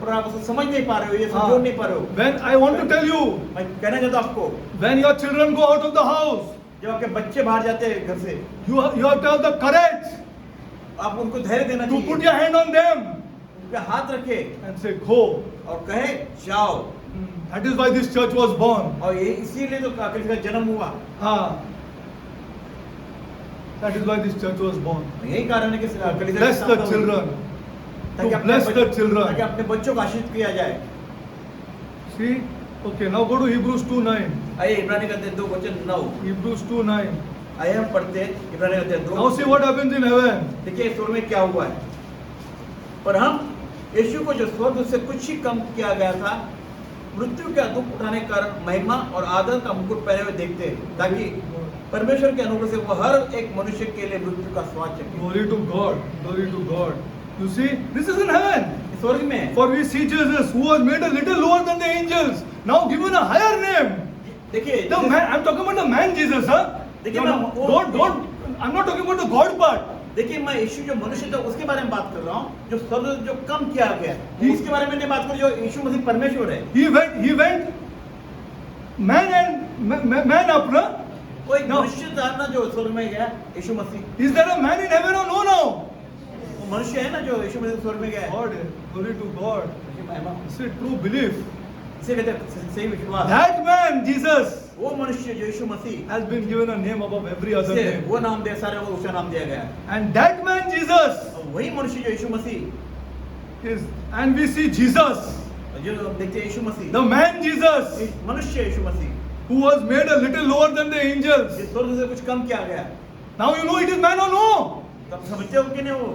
पर आप उसे समझ नहीं पा रहे हो, ये हाँ। समझ नहीं पा रहे हो। When I want to tell you, मैं कहना चाहता हूँ आपको, when your children go out of the house, जब आपके बच्चे बाहर जाते हैं घर से, you have to have the courage आप उनको धैर्य देना to put चाहिए, your hand on them उन पे हाथ रखे and say, go. और कहे जाओ। That is why this church was born. और ये इसीलिए तो कलीसिया का जन्म हुआ। That is why this church was born. यही कारण है कि कलीसिया Bless the children. ताकि To अपने bless the children. ताकि अपने बच्चों को आशीष किया जाए। See? Okay, now go to Hebrews 2:9. आइए इब्रानी का अध्याय 2:9। Hebrews 2:9. आइए हम पढ़ते हैं इब्रानी का अध्याय 2। Now see what happens in heaven. देखिए स्वर्ग में क्या हुआ है। पर हम यीशु को जो स्वर्ग से कुछ ही कम किया गया था, मृत्यु का दुख उठाने के कारण महिमा और आदर का मुकुट पहने हुए देखते हैं, ताकि परमेश्वर के अनुग्रह से वो हर एक मनुष्य के लिए मृत्यु का स्वाद चखे। Glory to God. Glory to God. You see, this is in heaven. स्वर्ग में For we see Jesus, who was made a little lower than the angels, now given a higher name. देखिए The man, I'm talking about the man Jesus, huh? देखिए No, मैं don't. I'm not talking about the God part. देखिए मैं यीशु जो मनुष्य था उसके बारे में बात कर रहा हूँ, जो स्वर्ग जो कम किया गया He- उसके बारे में नहीं बात कर, जो यीशु मसीह परमेश्वर है। He went man up, no? कोई No. मनुष्य था ना जो स्वर्ग में गया, यीशु मसीह। Is there a man in heaven or no now? वो मनुष्य है ना जो यीशु मसीह स्वर्ग में गया है। God, glory to God. ये महिमा। It's a true belief. इसे कहते हैं सही विश्वास। That man, Jesus, वो मनुष्य जो यीशु मसीह, has been given a name above every other इसे name. वो नाम दिया, सारे को ऊंचा नाम दिया गया। And that man, Jesus, और वही मनुष्य जो यीशु मसीह, is, and we see Jesus, जो देखते हैं यीशु मसीह, the man Jesus, मनुष्य यीशु मसीह, who was made a little lower than the angels. जिस स्वर्ग से कुछ कम किया गया। Now you know it is man or no? तब समझते हो कि नहीं वो?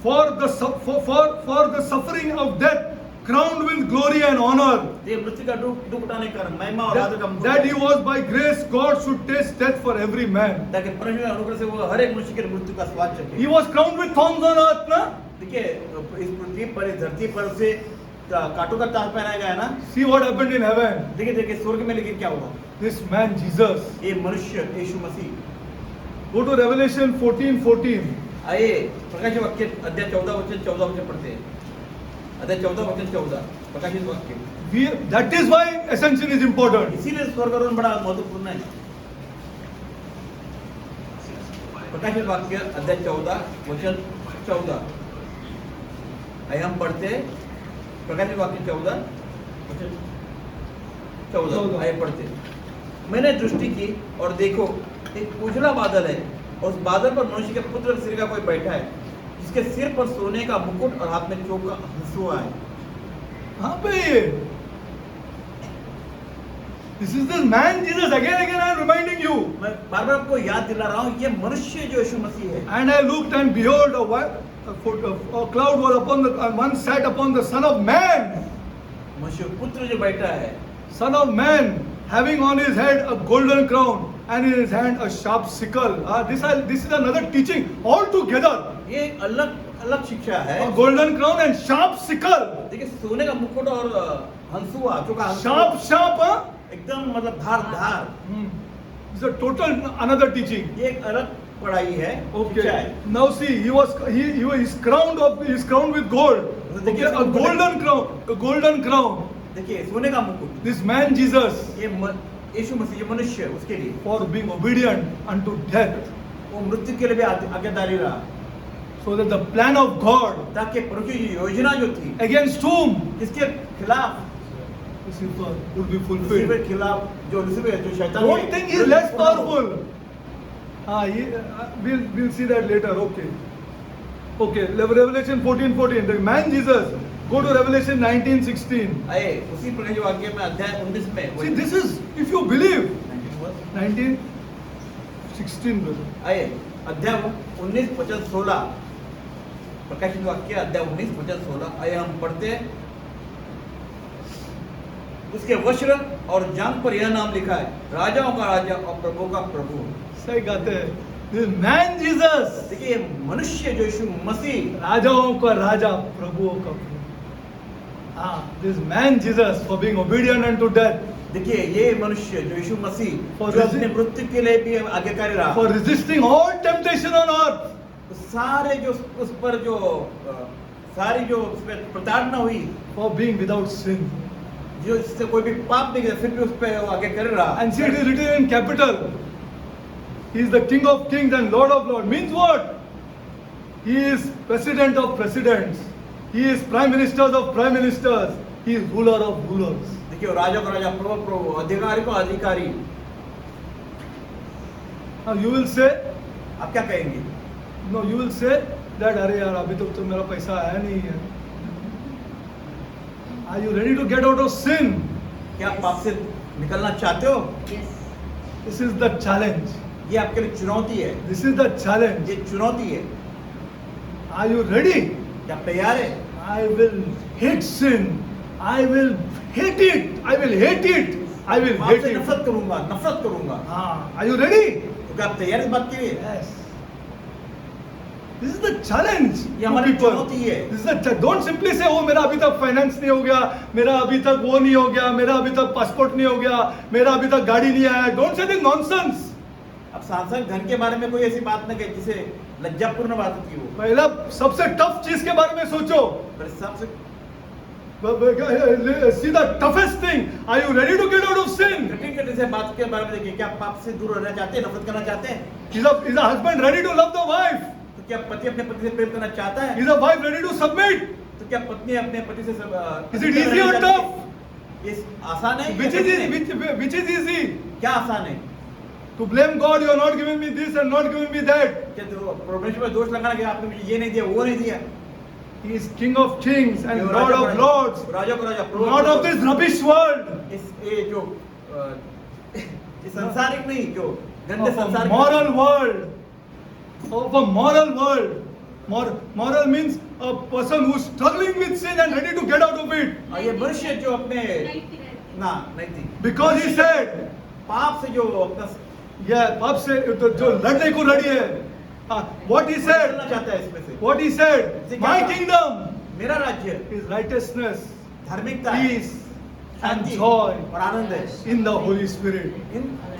For the suffering of death, crowned with glory and honor. ये मृत्यु का दुख उठाने का कारण, महिमा और आदर का मुकुट That है। he was by grace, God should taste death for every man. ताकि परमेश्वर के अनुग्रह से वो हर एक मनुष्य के मृत्यु का स्वाद चखे। He was crowned with thorns on earth, na? देखिए इस पृथ्वी पर, इस धरती पर उसे कांटों का ताज पहनाया गया ना। See what happened in heaven. देखिए स्वर्ग में लेकिन क्या हुआ? This man Jesus. ये मनुष्य यीशु मसीह। Go to Revelation 14:14. आइए प्रकाशित वाक्य अध्याय 14 पढ़ते हैं। अध्याय 14 प्रकाशित वाक्य। That is why ascension is important. इसीलिए स्वर्गारोहण बड़ा महत्वपूर्ण है। प्रकाशित वाक्य अध्याय 14। आइए हम पढ़ते हैं प्रकाशित वाक्य 14। आइए पढ़ते हैं। मैंने दृष्टि की और देखो एक उजला बादल है, और उस बादल पर मनुष्य के पुत्र के सिर का कोई बैठा है, जिसके सिर पर सोने का मुकुट और हाथ में चोक का हंसुआ है। हाँ पे This is this man Jesus. Again I am reminding you. मैं बार बार आपको याद दिला रहा हूँ, ये मनुष्य जो यीशु मसीह है। And I looked and behold, a cloud was upon and one sat upon the Son of Man. मनुष्य पुत्र जो बैठा है, Son of Man, having on his head a golden crown and in his hand a sharp sickle. This is another teaching altogether. ये एक अलग शिक्षा है। A golden crown and sharp sickle. देखिए सोने का मुकुट और हंसुआ, जो का हंसुआ, Sharp. एकदम मतलब धार। It's a total another teaching. ये एक अलग पढ़ाई है, शिक्षा है। Okay. Now see, he is crowned with gold. Okay, a golden crown. देखिए सोने का मुकुट। This man Jesus. यीशु मसीह जो मनुष्य है उसके लिए for being obedient unto death, वो मृत्यु के लिए भी आज्ञाकारी रहा, so that the plan of God ताकि प्रभु की योजना जो थी against whom इसके खिलाफ Lucifer would be Lucifer fulfilled. के खिलाफ जो लूसीफर जो शैतान Don't think he is less powerful. We'll see that later. Okay. Revelation 14:14. The man Jesus. Go to Revelation 19:16. आए उसी प्रकार जो वाक्य में अध्याय 19 में See, this is if you believe. 19 19:16. brother. आए अध्याय 19 वचन 16 प्रकाशित वाक्य अध्याय 19 वचन 16 आए हम पढ़ते हैं। उसके वस्त्र और जांघ पर यह नाम लिखा है, राजाओं का राजा और प्रभु का प्रभु। सही गाते हैं। This man Jesus. देखिए ये मनुष्य जो यीशु मसीह राजाओं का राजा, प्रभुओं का प्रभु। This man Jesus for being obedient unto death, देखिए ये मनुष्य जो यीशु मसीह For जो अपने मृत्यु के लिए भी आज्ञाकारी रहा, for resisting all temptation on earth, सारे जो उस पर जो सारी जो उस पर प्रताड़ना हुई, for being without sin. जो इससे कोई भी पाप नहीं किया फिर भी उस पर वो आज्ञाकारी रहा। And see, it is written in capital. He is the King of Kings and Lord of Lords. Means what? He is President of Presidents. He is Prime Ministers of Prime Ministers. He is ruler of rulers. देखिए राजा का राजा, प्रभु प्रभु, अधिकारी को अधिकारी। Now you will say, आप क्या कहेंगे? no, you will say that अरे यार अभी तक तो मेरा पैसा आया नहीं है. Are you ready to get out of sin? क्या आप पाप से निकलना चाहते हो? This is the challenge. ये आपके लिए चुनौती है, This is the challenge. ये चुनौती है। Are you ready? क्या आप तैयार है? I will hate sin. I will hate it. I will hate it. I will hate आपसे it. नफरत करूंगा, नफरत करूंगा। Are you ready? तो क्या आप तैयार इस बात के लिए? Yes. This is the challenge. ये to हमारी people. चुनौती है। This is the don't simply say, oh मेरा अभी तक फाइनेंस नहीं हो गया, मेरा अभी तक वो नहीं हो गया, मेरा अभी तक पासपोर्ट नहीं हो गया, मेरा अभी तक गाड़ी नहीं आया. Don't say this nonsense. अब सांसारिक धन के बारे में कोई ऐसी बात न कहे जिसे लज्जापूर्ण बात होती हो। पहला सबसे टफ चीज के बारे में सोचो. पर सबसे See the toughest thing. Are you ready to get out of sin? कठिन से बात के बारे में देखिए, क्या आप पाप से दूर रहना चाहते हैं, नफरत करना चाहते हैं? Is a husband ready to love the wife? तो क्या पति अपने पति से प्रेम करना चाहता है? Is a wife ready to submit? तो क्या पत्नी अपने पति से Is it easy or tough? ये आसान है? Which is easy? क्या आसान है? To blame God, you are not giving me this and not giving me that. क्या तो परमेश्वर पर दोष लगाना कि आपने मुझे ये नहीं दिया, वो नहीं दिया? He is King of Kings and ये Lord of Lords, राजा को राजा, प्रभु not of this rubbish world, ये जो ये संसारिक नहीं, जो गंदे of a संसारिक moral world, of a moral world. Moral means a person who is struggling with sin and ready to get out of it. और ये मनुष्य जो अपने ना नहीं थी, Because he said, पाप से जो अपना yeah, पाप से जो लड़ने को ready है. What he करना said, चाहता है इसमें से, what he said, my kingdom मेरा राज्य is righteousness, धार्मिकता है, peace and शांति joy और आनंद है in the Holy Spirit.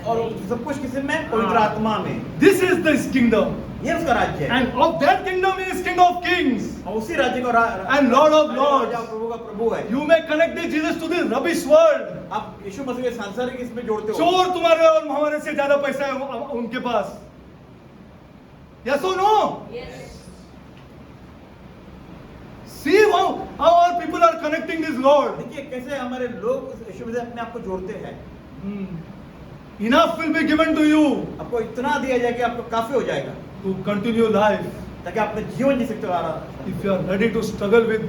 और सब कुछ किसी में पवित्र आत्मा में, This is this kingdom. ये उसका राज्य है। And of that kingdom is King of Kings. और उसी राज्य का And Lord of Lords. राजा प्रभु का प्रभु है। You may connect this Jesus to this rubbish world. आप यीशु मसीह के सांसारिक इसमें जोड़ते हो। चोर तुम्हारे और हमारे से ज्यादा पैसा है उनके पास. Yes or no? Yes. See how our people are connecting this Lord. देखिए कैसे हमारे लोग यीशु मसीह अपने आप को जोड़ते हैं। Enough will be given to you आपको इतना दिया जाए कि आपको काफी हो जाएगा to continue life. ताकि आप अपने जीवन जी सकते हो आराम से। If you are ready to struggle with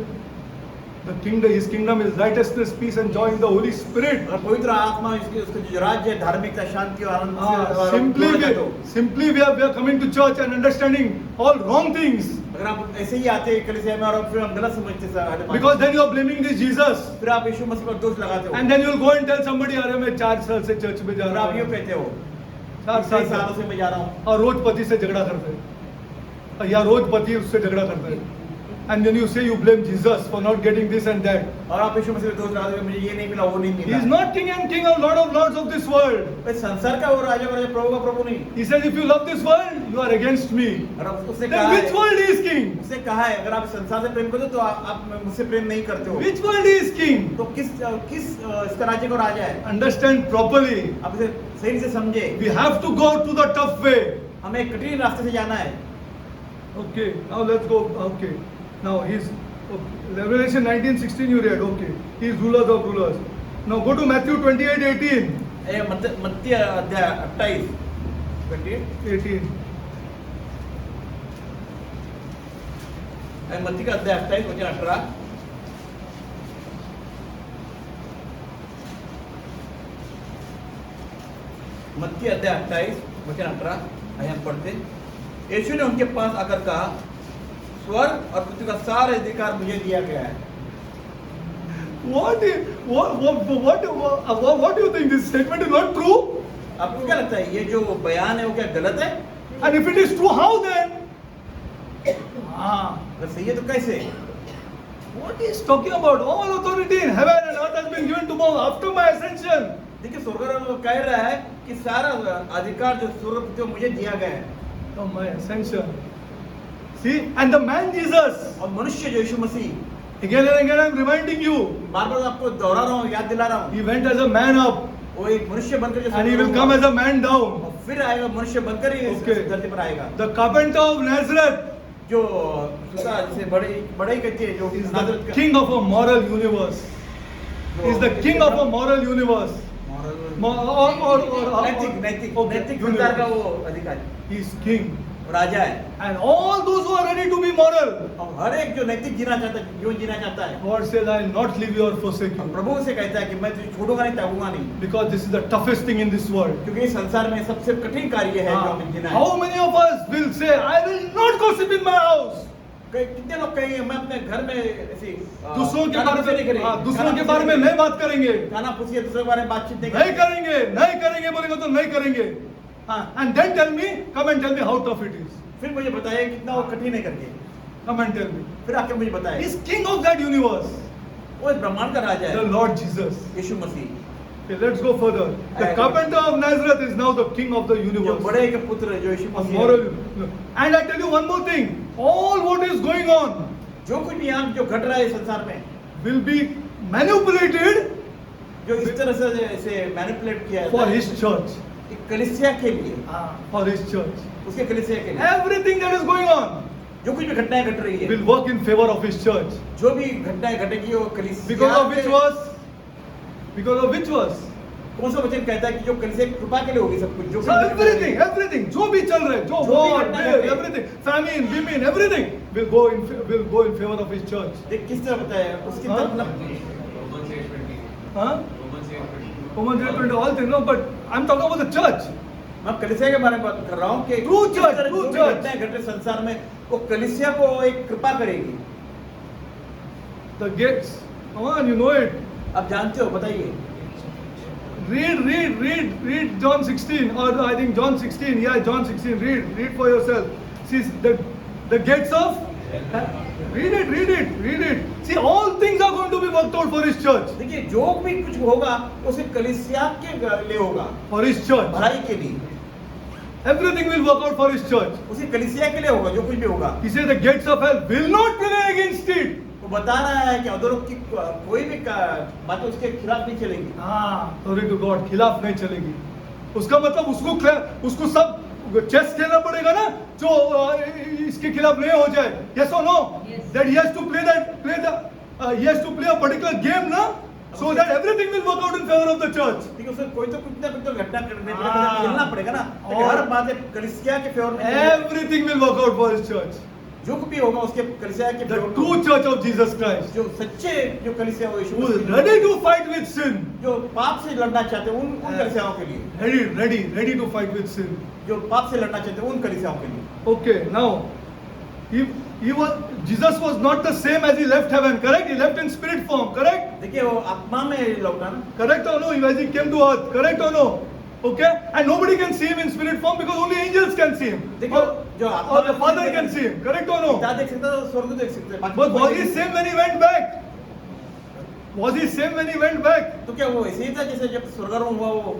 the kingdom, His kingdom is righteousness, peace, and joy in the Holy Spirit. और पवित्र आत्मा इसके उसका जो राज्य है, धार्मिकता, शांति और आनंद से Simply we are coming to church and understanding all wrong things. अगर आप ऐसे ही आते हैं कलीसिया में और फिर हम गलत समझते हैं, Because then you are blaming this Jesus. फिर आप यीशु मसीह पर दोष लगाते हो And then you will go and tell somebody, अरे मैं 4 साल से चर्च में जा और रहा आप यूँ हूँ. कहते हो 4 कई साल सालों से से मैं जा रहा हूँ और रोज पति से झगड़ा करते हैं या रोज पति उससे झगड़ा करता है. And then you say you blame Jesus for not getting this and that. और आप यीशु मसीह के दोस्त राजा मुझे ये नहीं मिला वो नहीं He मिला is not king and king of lords of this world. भाई संसार का वो राजा का राजा प्रभु का प्रभु नहीं He says, if you love this world, you are against me. और उसने Then कहा which है world is king? उसने कहा है अगर आप संसार से प्रेम करते हो तो आप मुझसे प्रेम नहीं करते हो Which world is king? तो किस इसका राज्य को राजा है Understand properly. आप इसे सही से समझे We have to go to the tough way. हमें एक कठिन रास्ते से जाना है Okay, now let's go. Okay, now he's Revelation 19:16. You read. Okay, he's rulers of rulers. Now go to Matthew 28:18. ये मत्ती अध्याय 28 18. मत्ती का अध्याय 28 वचन 18 मत्ती अध्याय 28 वचन 18 आइए हम पढ़ते यीशु ने उनके पास आकर कहा स्वर्ग और पृथ्वी का सारा अधिकार मुझे दिया गया है What do you think? This statement is not true? आपको क्या लगता है ये जो बयान है वो क्या गलत है And if it is true, how then? अगर सही है तो कैसे What he is talking about? All authority in heaven and earth has been given to me after my ascension. देखिए स्वर्ग में कह रहा है कि सारा अधिकार जो स्वर्ग पृथ्वी में मुझे दिया गया है After my ascension. See, and the man Jesus. और मनुष्य जो यीशु मसीह Again and again, I am reminding you. बार बार आपको दोहरा रहा हूँ याद दिला रहा हूँ He went as a man up, वो एक मनुष्य बनकर जो and he will come as a man down. और फिर आएगा मनुष्य बनकर ही इस Okay. धरती पर आएगा The carpenter of Nazareth जो सुसा जिसे बड़े ही कहते हैं जो is नाज़रेत the का- king of a moral universe. He is the king of a moral universe. नैतिक संसार का वो अधिकारी He is king. राजा है And all those who are ready to be moral, और हर एक जो नैतिक जीना चाहता है जीवन जीना चाहता है God says, I will not leave you or forsake और you. प्रभु से कहता है कि मैं तुझे छोड़ूंगा नहीं त्यागूंगा नहीं Because this is the toughest thing in this world. क्योंकि इस संसार में सबसे कठिन कार्य है जो हमें जीना है How many of us will say, I will not gossip in my house? कितने लोग कहेंगे मैं अपने घर में ऐसी दूसरों के बारे नहीं करेंगे में दूसरों के बारे में नहीं बात करेंगे, खाना पूछिए दूसरों के बारे में बातचीत नहीं नहीं करेंगे, नहीं करेंगे बोलेंगे तो नहीं करेंगे. And then tell me, come and tell me how tough it is. फिर मुझे बताइए कितना वो कठिन है करके Come and tell me. फिर आके मुझे बताइए He is king of that universe, वो इस ब्रह्मांड का राजा the है Lord Jesus. Yeshu Masih Okay, let's go further. The carpenter of Nazareth is now the king of the जो universe. बड़े के पुत्र जो यीशु Of मसीह moral. है। And I tell you one more thing. All what is going on जो कुछ भी यहाँ जो घट रहा है इस संसार में will be manipulated जो इस तरह से इसे मैनिपुलेट किया for है his church. एक कलीसिया के लिए For his church. उसके कलीसिया के लिए Everything that is going on जो कुछ भी घटनाएं घट रही है will work in favor of his church. जो भी घटनाएं घटेगी वो कलीसिया Because of which के- verse? Because of which verse? कौन सा वचन कहता है कि जो कलीसिया की कृपा के लिए होगी सब कुछ जो So everything, जो भी चल रहा है, जो जो भी war, घटना war, घटे। everything, famine, women, everything will go in favor of his church. देख किस तरह बताया उसकी हाँ? तरफ ना Huh? Romans 8:20, all things, no, but I'm talking about the church. मैं कलीसिया के बारे में बात कर रहा हूँ कि True किस church, तरह true जो भी church. घटनाएं घटे संसार में वो कलीसिया को एक कृपा करेगी The gates. Come on, you know it. आप जानते हो बताइए Read John 16, or I think John 16. Yeah, John 16. Read for yourself. See the gates of. Read it. See, all things are going to be worked out for his church. देखिए जो भी कुछ होगा उसे कलीसिया के लिए होगा For his church. भलाई के लिए Everything will work out for his church. उसे कलीसिया के लिए होगा जो कुछ भी होगा He said the gates of hell will not prevail against it. वो बता रहा है कि अधरों की कोई भी बात उसके खिलाफ नहीं चलेगी Glory to God. खिलाफ नहीं चलेगी. उसका मतलब उसको सब चेस खेलना पड़ेगा ना जो इसके खिलाफ नहीं हो जाए. Yes or no? Yes. That he has to play he has to play a particular game ना, so that everything will work out in favor of the church. ठीक है उसे कोई तो कुछ ना कुछ तो घटना करने हाँ। पड़ेगा खेलना पड़ेगा ना ताकि और- हर बात एक कलीसिया के फेवर में चले। Everything will work out for his church. जो भी होगा उसके कलीसिया के The फेवर true में church of Jesus Christ, जो सच्चे जो कलीसिया वो यीशु who is Masih ready to fight with sin, जो पाप से लड़ना चाहते हैं उन कलीसियाओं के लिए ready to fight with sin. जो पाप से लड़ना चाहते हैं उन कलीसियाओं के लिए Okay, now Jesus was not the same as he left heaven, correct? He left in spirit form, correct? देखिए वो आत्मा में लौटा ना Correct or no? As he came to earth, correct or no? Okay? And nobody can see him in spirit form because only angels can see him. देखो, जो Or the Father can see him. Correct or पिता no? देख सकता है, स्वर्ग देख सकते हैं, बाकी But कोई was नहीं he देख same when he went back? Was he same when he went back? सकता। तो क्या वो ऐसे ही था जैसे जब स्वर्गारोहण हुआ वो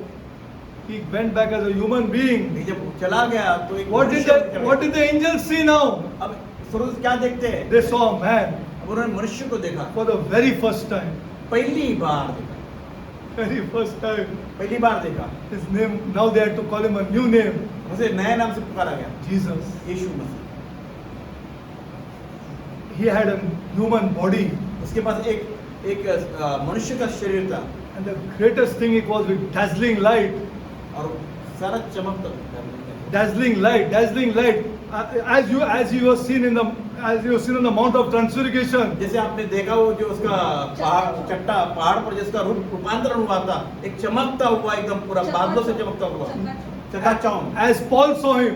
He went back as a human being. नहीं, जब वो चला गया तो एक What did the angels see now? अब स्वर्ग से क्या देखते हैं? They saw a man अब उन्होंने मनुष्य को देखा, for the very first time. पहली बार देखा, Very first time. पहली बार देखा। His name, now they had to call him a new name. उसे नए नाम से पुकारा गया, Jesus. Yeshu Masih. He had a human body. उसके पास एक मनुष्य का शरीर था And the greatest thing, it was with dazzling light. और सारा चमकता। Dazzling light, dazzling light. As you was seen in the Mount of Transfiguration. जैसे आपने देखा वो जो उसका पहाड़ पर जिसका रूपांतरण हुआ था, एक चमकता हुआ एकदम पूरा बादलों से चमकता हुआ चकाचौंध। As Paul saw him.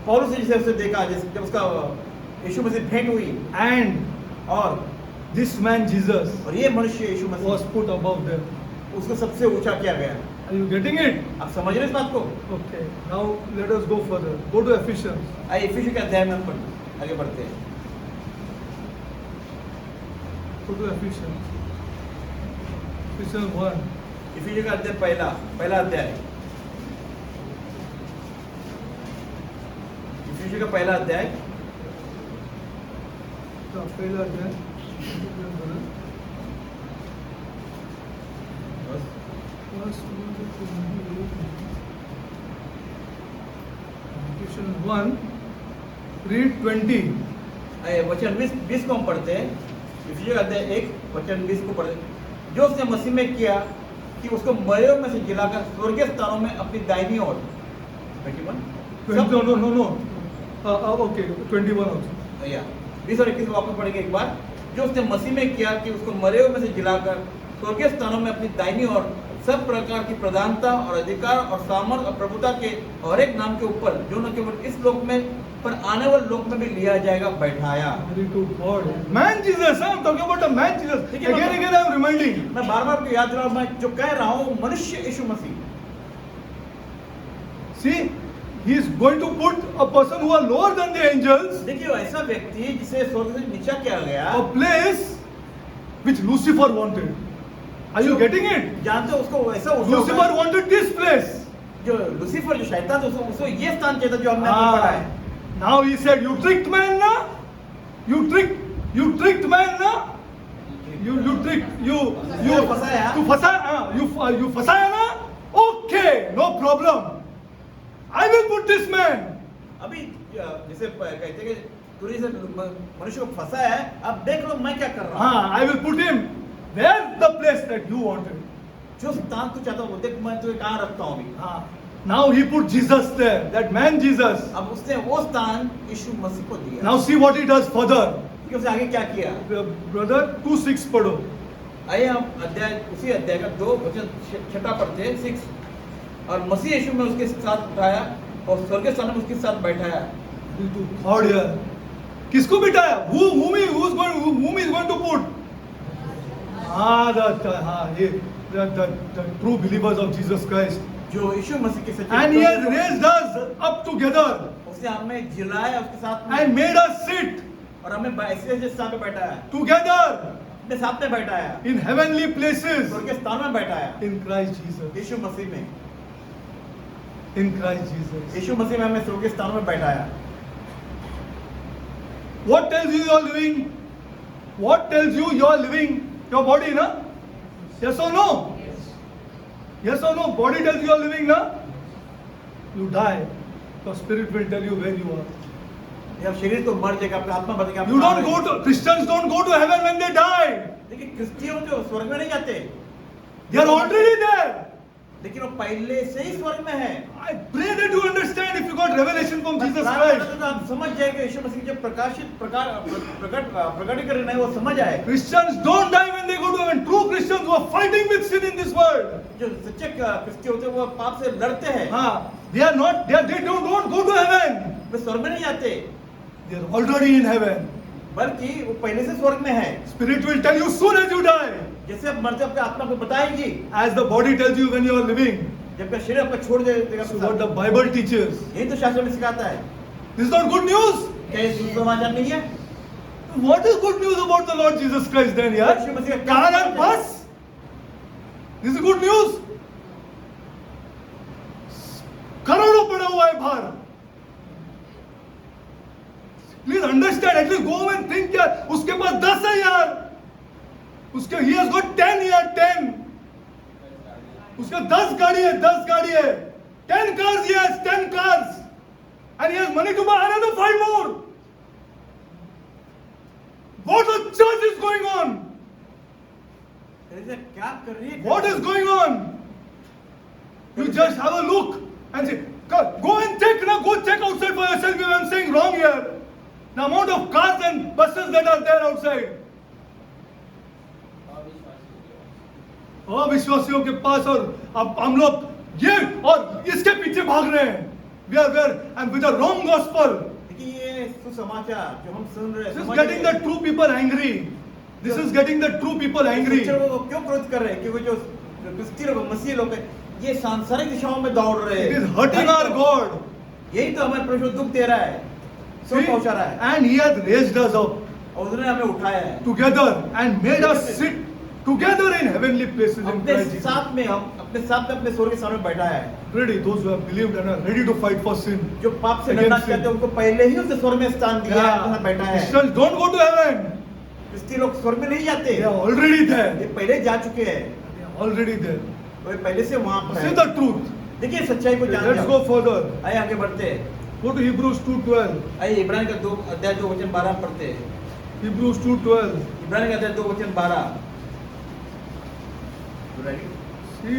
पौलुस ने जैसे उसे देखा, जब उसका यीशु मसीह भेंट हुई, And और this man Jesus और ये मनुष्य यीशु was Masih put above them. उसको सबसे ऊंचा किया गया। Are you getting it? आप समझ रहे इस बात को? Okay. Now let us go further. Go to Ephesians. आइए इफिसियों के अध्याय में हम आगे बढ़ते हैं। Go to Ephesians. Ephesians 1. इफिसियों का अध्याय पहला अध्याय। इफिसियों का पहला अध्याय पहला अध्याय। Ephesians 1, read 20. वचन 20 को हम पढ़ते हैं। इफिसियों का अध्याय 1 वचन 20 को पढ़ते हैं। जो उसने मसीह में किया कि उसको मरे में से जिलाकर स्वर्गीय स्थानों में अपनी दाहिनी ओर 21 No. Okay, 21 also. या 20 और 21 को वापस पढ़ेंगे एक बार। जो उसने मसीह में किया कि उसको मरे हुए में से जिलाकर स्वर्गीय स्थानों में अपनी दाहिनी ओर सब प्रकार की प्रधानता और अधिकार और सामर्थ और प्रभुता के और एक नाम के ऊपर जो न केवल इस लोक में पर आने वाले लोक में भी लिया जाएगा बैठाया। Glory to God. Man Jesus, I'm talking about a man Jesus. Again I'm reminding. मैं बार-बार आपको याद दिला, मैं जो कह रहा हूँ मनुष्य यीशु मसीह। See, he is going to put a person who are lower than the angels, देखिए ऐसा व्यक्ति जिसे स्वर्ग से नीचा किया गया, a place which Lucifer wanted. Are you getting it? जानते हो उसको ऐसा Lucifer wanted this place. जो लूसीफर जो शैतान था उसको ये स्थान चाहिए था जो हमने आपको पढ़ा है। Now he said, you tricked man na? You tricked man na? You फंसाया। you फंसाया ना? Okay, no problem. I will put this man. अभी जैसे कहते हैं कि तूने से मनुष्य को फंसा है, अब देख लो मैं क्या कर रहा हूँ। I will put him where the place that you wanted. जो स्थान तू चाहता हो देख मैं तुझे कहाँ रखता हूँ अभी। Now he put Jesus there, that man Jesus. अब उसने वो स्थान यीशु मसीह को दिया। Now see what he does further. कि उसने आगे क्या किया? Brother 2:6 पढ़ो। आइए हम उसी अध्याय का 2 वचन 6 पढ़ते हैं 6। और मसीह यीशु में उसके साथ उठाया और स्वर्गीय स्थान में उसके साथ बैठाया। God here. किसको बिठाया? Whom he is going to put? The true believers of Jesus Christ. जो यीशु मसीह के सच्चे And he has raised us up together उसने हमें जिलाया उसके साथ में and made us sit और हमें ऐसे साथ में बैठाया, together अपने साथ में बैठाया, in heavenly places स्वर्गीय स्थान में बैठाया। in Christ Jesus. यीशु मसीह में, In Christ Jesus. यीशु मसीह में हमें स्वर्गीय स्थान में बैठाया। What tells you you are living? What tells you you are living? Your body, na? Yes or no? Yes or no? Body tells you are living, na? You die. Your spirit will tell you where you are. जब शरीर तो मर जाएगा, अपनी आत्मा मर जाएगी। You don't go to, Christians don't go to heaven when they die. लेकिन क्रिश्चियन जो स्वर्ग में नहीं जाते, They are already there. लेकिन वो पहले से ही स्वर्ग में है। I pray that you understand if you got revelation from Jesus प्रार्थना Christ. करता हूं आप समझ जाएंगे यीशु मसीह की जो प्रकटीकरण है वो समझ आए। Christians don't die when they go to heaven. True Christians who are fighting with sin in this world. जो सच्चे क्रिश्चियन होते हैं वो पाप से लड़ते हैं। They are not. They don't go to heaven. वे स्वर्ग में नहीं जाते, They are already in heaven. बल्कि वो पहले से स्वर्ग में है। Spirit will tell you soon as you die. जैसे अब मरते अपने आत्मा को बताएगी, As the body tells you when you are living. जब का शरीर आपको छोड़ देगा So what the Bible teaches. यही तो शास्त्र में सिखाता है। This is not good news. क्या ये सुसमाचार नहीं है? What is good news about the Lord Jesus Christ then, yaar? यीशु मसीह का Car and bus? This is good news. करोड़ों पड़ा हुआ है बाहर. Please understand. At least go home and think यार. उसके पास 10 है यार. उसके he has got 10 यार 10. उसका 10 गाड़ी है 10 गाड़ी है. 10 cars he has 10 cars. And he has money to buy another 5 more. What the church is going on? क्या कर रही है? What is going on? You just have a look and say, go and check now, go check outside for yourself if I'm saying wrong here. The amount of cars and buses that are there outside. अविश्वासियों के पास और अब हम लोग ये और इसके पीछे भाग रहे हैं. We are and with the wrong gospel. देखिए ये सुसमाचार जो हम सुन रहे हैं, This is getting the true people angry. This is getting the true people angry. क्यों क्रोध कर रहे हैं? क्योंकि जो क्रिश्चियन लोग मसीह लोग हैं ये सांसारिक दिशाओं में दौड़ रहे हैं. It is hurting our God. यही तो हमारे प्रभु दुख दे रहा है, सुख पहुंचा रहा है. And he has raised us up और उसने हमें उठाया है together and made us sit together in heavenly places in अपने Christ Jesus. साथ में हम अपने साथ में अपने स्वर्ग के सामने बैठाया है. Ready, those who have believed and are ready to fight for sin. जो पाप से लड़ना चाहते हैं उनको पहले ही उसने स्वर्ग में स्थान दिया है, वहां बैठा है. Christians don't go to heaven. Christian लोग स्वर्ग में नहीं जाते, They are already there. ये पहले जा चुके हैं, They are already there. वो पहले से वहां पर Say है. the truth. देखिए सच्चाई को जानते Let's go further. आइए आगे बढ़ते हैं. Go to Hebrews 2:12. आइए इब्रानी का 2 अध्याय 2 वचन 12 पढ़ते हैं. Hebrews 2:12. इब्रानी का अध्याय 2 वचन 12. See,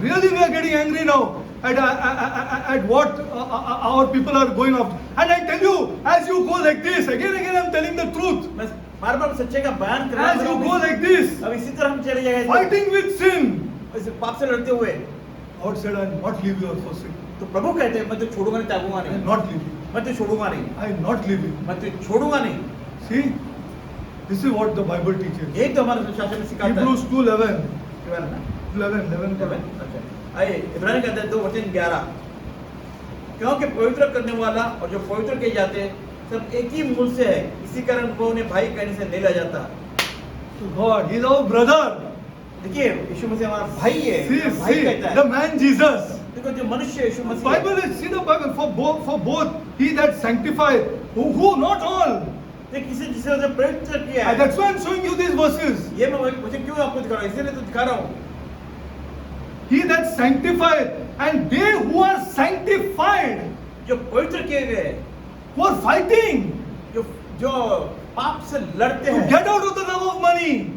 really we are getting angry now at what our people are going after. And I tell you, as you go like this, again I'm telling the truth. मैं बार-बार सच्चाई का बयान कर रहा As you go like this, अब इसी तरह हम चले जाएंगे fighting with sin. इस पाप से लड़ते हुए. God said, I will not leave you or forsake you. तो प्रभु कहते हैं मैं तो छोड़ूंगा नहीं, त्यागूंगा I will नहीं, not leave you. मैं तो छोड़ूंगा नहीं, I will not leave you. मैं तो छोड़ूंगा नहीं. See, this is what the Bible teaches. यही तो हमारे शास्त्र में सिखाता है. Hebrews 2:11. 11. 11. अच्छा आइए इब्रानी का अध्याय 2 वचन 11. क्योंकि पवित्र करने वाला और जो पवित्र किए जाते हैं सब एक ही मूल से है, इसी कारण वो उन्हें भाई कहने से नहीं ला जाता. To God, He is our brother. देखिए यीशु मसीह हमारा भाई है, भाई See, कहता the है. man Jesus. देखो जो मनुष्य यीशु The मसीह है, Bible is, see the Bible, for both, He that sanctified, who not all. देखिए किसी जिसे उसने पवित्र किया And है. that's why I'm showing you these verses. ये मैं मुझे क्यों आपको दिखा रहा हूँ, इसीलिए तो दिखा रहा हूँ. He that sanctified, and they who are sanctified, जो पवित्र किए गए, who are fighting जो पाप से लड़ते to हैं, get out of the love of money.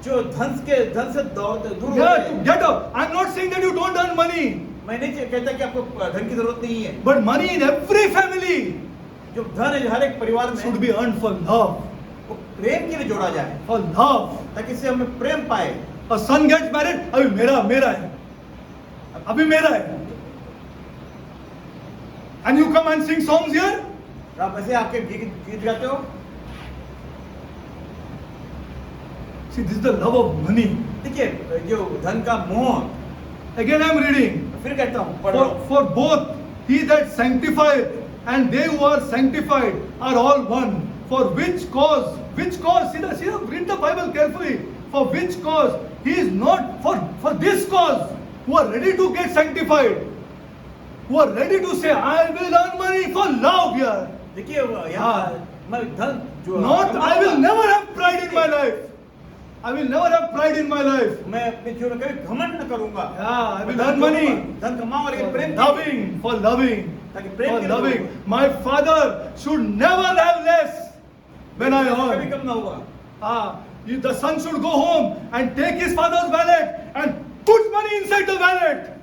जो धन से दूर Yeah, होते to हैं. get out. I'm not saying that you don't earn money, मैं नहीं कहता कि आपको धन की जरूरत नहीं है. but money in every family जो धन है हर एक परिवार में should be earned for love. वो प्रेम के लिए जोड़ा जाए, For love. ताकि इससे हमें प्रेम पाए. A son gets married, अभी मेरा है. अभी मेरा है. And you come and sing songs here? आप ऐसे आके गीत गाते हो. See, this is the love of money. देखिए जो धन का मोह. Again I'm reading. फिर कहता हूँ पढ़ रहा हूँ. For both he that sanctified and they who are sanctified are all one. For which cause, see the, read the Bible carefully. For which cause he is not, for this cause, who are ready to get sanctified, who are ready to say, I will earn money for love here. देखिए यहाँ मैं धन जो Not, I will never have pride in my life. I will never have pride in my life. मैं अपने जीवन में कभी घमंड न करूँगा. Yeah, I will earn money. धन कमाऊंगा लेकिन प्रेम For loving. ताकि प्रेम For के लिए loving. My father should never have less when I कभी earn. कम ना होगा. The son should go home and take his father's wallet and put money inside the wallet.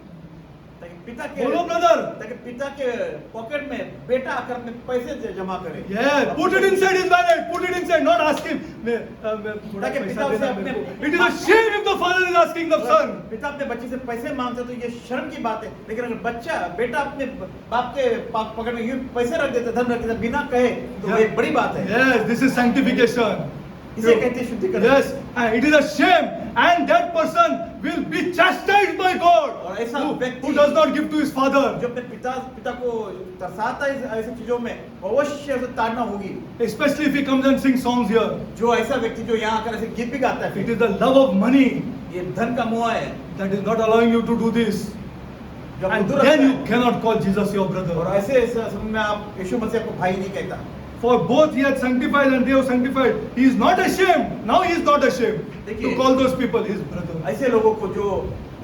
ताकि पिता के बोलो brother. ताकि पिता के पॉकेट में बेटा आकर अपने पैसे जमा करे. Yeah, put it inside his wallet. Put it inside. Not ask him. ताकि पिता उसे अपने It is a shame if the father is asking the son. पिता अपने बच्चे से पैसे मांगते तो ये शर्म की बात है. लेकिन अगर बच्चा बेटा अपने बाप के पॉकेट में यूं पैसे रख देता, धन रख देता बिना कहे, तो ये बड़ी बात है. Yes, this is sanctification. इसे कहते हैं शुद्धिकरण। Yes, and it is a shame, and that person will be chastised by God और ऐसा who व्यक्ति does not give to his father. जो अपने पिता को तरसाता है ऐसी चीजों में, अवश्य उसे ताड़ना होगी। Especially if he comes and sings songs here. जो ऐसा व्यक्ति जो यहाँ आकर ऐसे गीत भी गाता है, It is the love of money ये धन का मोह है that is not allowing you to do this. जो आपको And दूर then रखता you है। cannot call Jesus your और brother. ऐसे समय में आप यीशु मसीह को भाई नहीं कहता। For both he had sanctified and they have sanctified. He is not ashamed. Now he is not ashamed to देखिए। call those people his brother. ऐसे लोगों को जो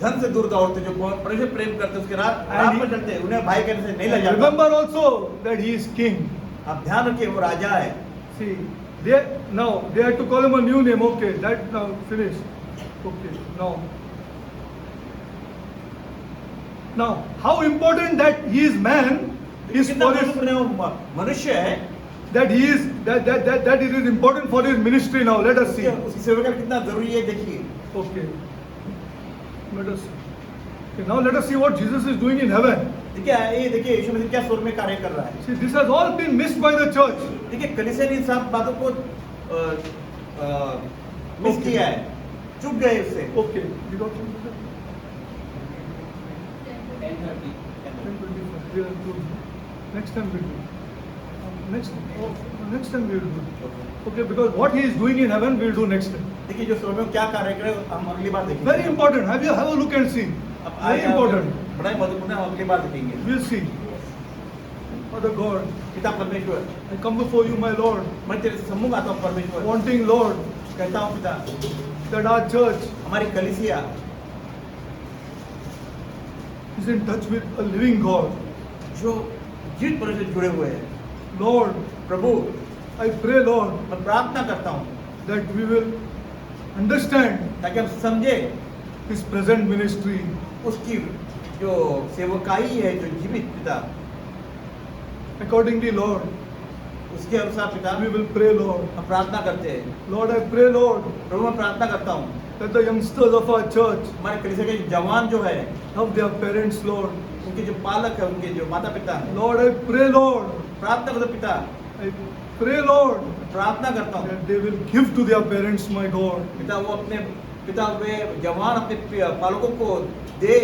धन से दूर दौड़ते, जो परमेश्वर प्रेम करते, उसके राह पर चलते, उन्हें भाई कहने से नहीं And लजाता। remember also that he is king. आप ध्यान रखिए वो राजा है। See, now they had to call him a new name. Okay, that now finished. Okay, now how important that he is man is कितना for his, महत्वपूर्ण वो मनुष्य है, that he is that it is important for his ministry. Now let us see. उसकी सेवा करना कितना जरूरी है, देखिए। Okay, let us see. Okay, now let us see what Jesus is doing in heaven. देखिए यीशु मसीह क्या स्वर्ग में कार्य कर रहा है। See, this has all been missed by the church. देखिए कलीसिया ने इन सब बातों को मिस Okay. किया है, चूक गए उससे। Okay, we got 10:30. 10:25. We will do. Next time we will do. Next time we will do. Okay, because what he is doing in heaven we will do next time. देखिए जो स्वर्ग में क्या कार्य करे हम अगली बार देखेंगे। Very important. Have a look and see. अब Very important. बड़ा ही महत्वपूर्ण है, हम अगली बार देखेंगे। We will see. Father God, पिता परमेश्वर, I come before you, my Lord, मैं तेरे सम्मुख आता हूँ परमेश्वर, wanting, Lord, कहता हूँ पिता, that our church हमारी कलीसिया is in touch with a living God. जो जीवित परमेश्वर से जुड़े हुए हैं। Lord, Prabhu, I pray, Lord, मैं प्रार्थना करता हूँ that we will understand ताकि हम समझे his present ministry. उसकी जो सेवकाई है, जो जीवित पिता, Accordingly, Lord, उसके अनुसार पिता we will pray, Lord. हम प्रार्थना करते हैं। Lord, I pray, Lord, प्रभु मैं प्रार्थना करता हूँ that the youngsters of our church हमारे कलीसिया के जवान जो है, love their parents, Lord. उनके जो पालक है, उनके जो माता पिता है, Lord, I pray, Lord, प्रार्थना करते पिता, I pray, Lord, प्रार्थना करता हूँ that they will give to their parents, my God. पिता वो अपने पिता वे जवान अपने पालकों को दे।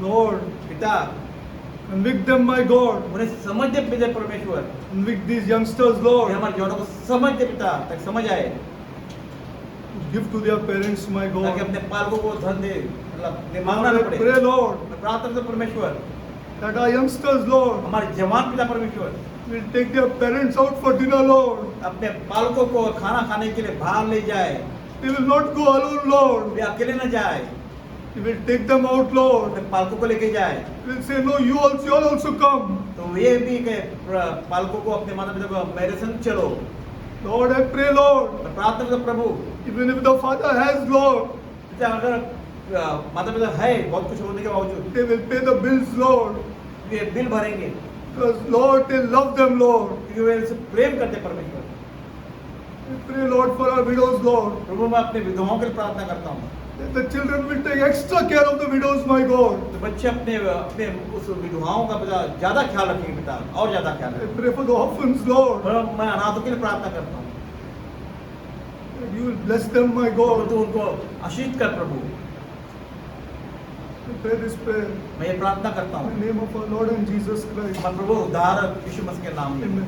Lord, पिता convict them, my God. उन्हें समझ दे पिता परमेश्वर, Convict these youngsters, कि Lord. हमारे जवानों को समझ दे पिता, ताकि समझ आए, Give to their parents, my ताकि God. अपने पालकों को धन दे, मतलब मांगना Lord, न I पड़े। pray, Lord, मैं प्रार्थना करता हूँ परमेश्वर, that our youngsters, Lord, हमारे जवान पिता परमेश्वर will take their parents out for dinner, Lord. अपने पालकों को खाना खाने के लिए बाहर ले जाए, They will not go alone, Lord. वे अकेले न जाए, He will take them out, Lord. अपने पालकों को लेके जाए। He will say, no, you all also come. तो वे भी पालकों को अपने माता पिता को मेरे संग चलो। Lord, I pray, Lord, मैं प्रार्थना करता हूँ प्रभु, even if the father has, Lord, पिता अगर माता पिता है बहुत कुछ होने के बावजूद they will pay the bills, Lord. Way bill भरेंगे, Because, Lord, they love them, Lord. क्योंकि वे उनसे प्रेम करते परमेश्वर। I pray, Lord, for our widows, Lord. प्रभु मैं अपने विधवाओं के लिए प्रार्थना करता हूँ, That the children will take extra care of the widows, my God. तो बच्चे अपने अपने उस विधवाओं का पिता ज्यादा ख्याल रखेंगे पिता, और ज्यादा ख्याल I रखेंगे। pray for the orphans, Lord. और मैं अनाथों के लिए प्रार्थना करता हूँ, That you will bless them, my तो God. तू उनको आशीष कर प्रभु। I pray this prayer मैं ये प्रार्थना करता in हूँ, the name of our Lord and Jesus Christ. मैं प्रभु उद्धारक यीशु मसीह के नाम में। Amen.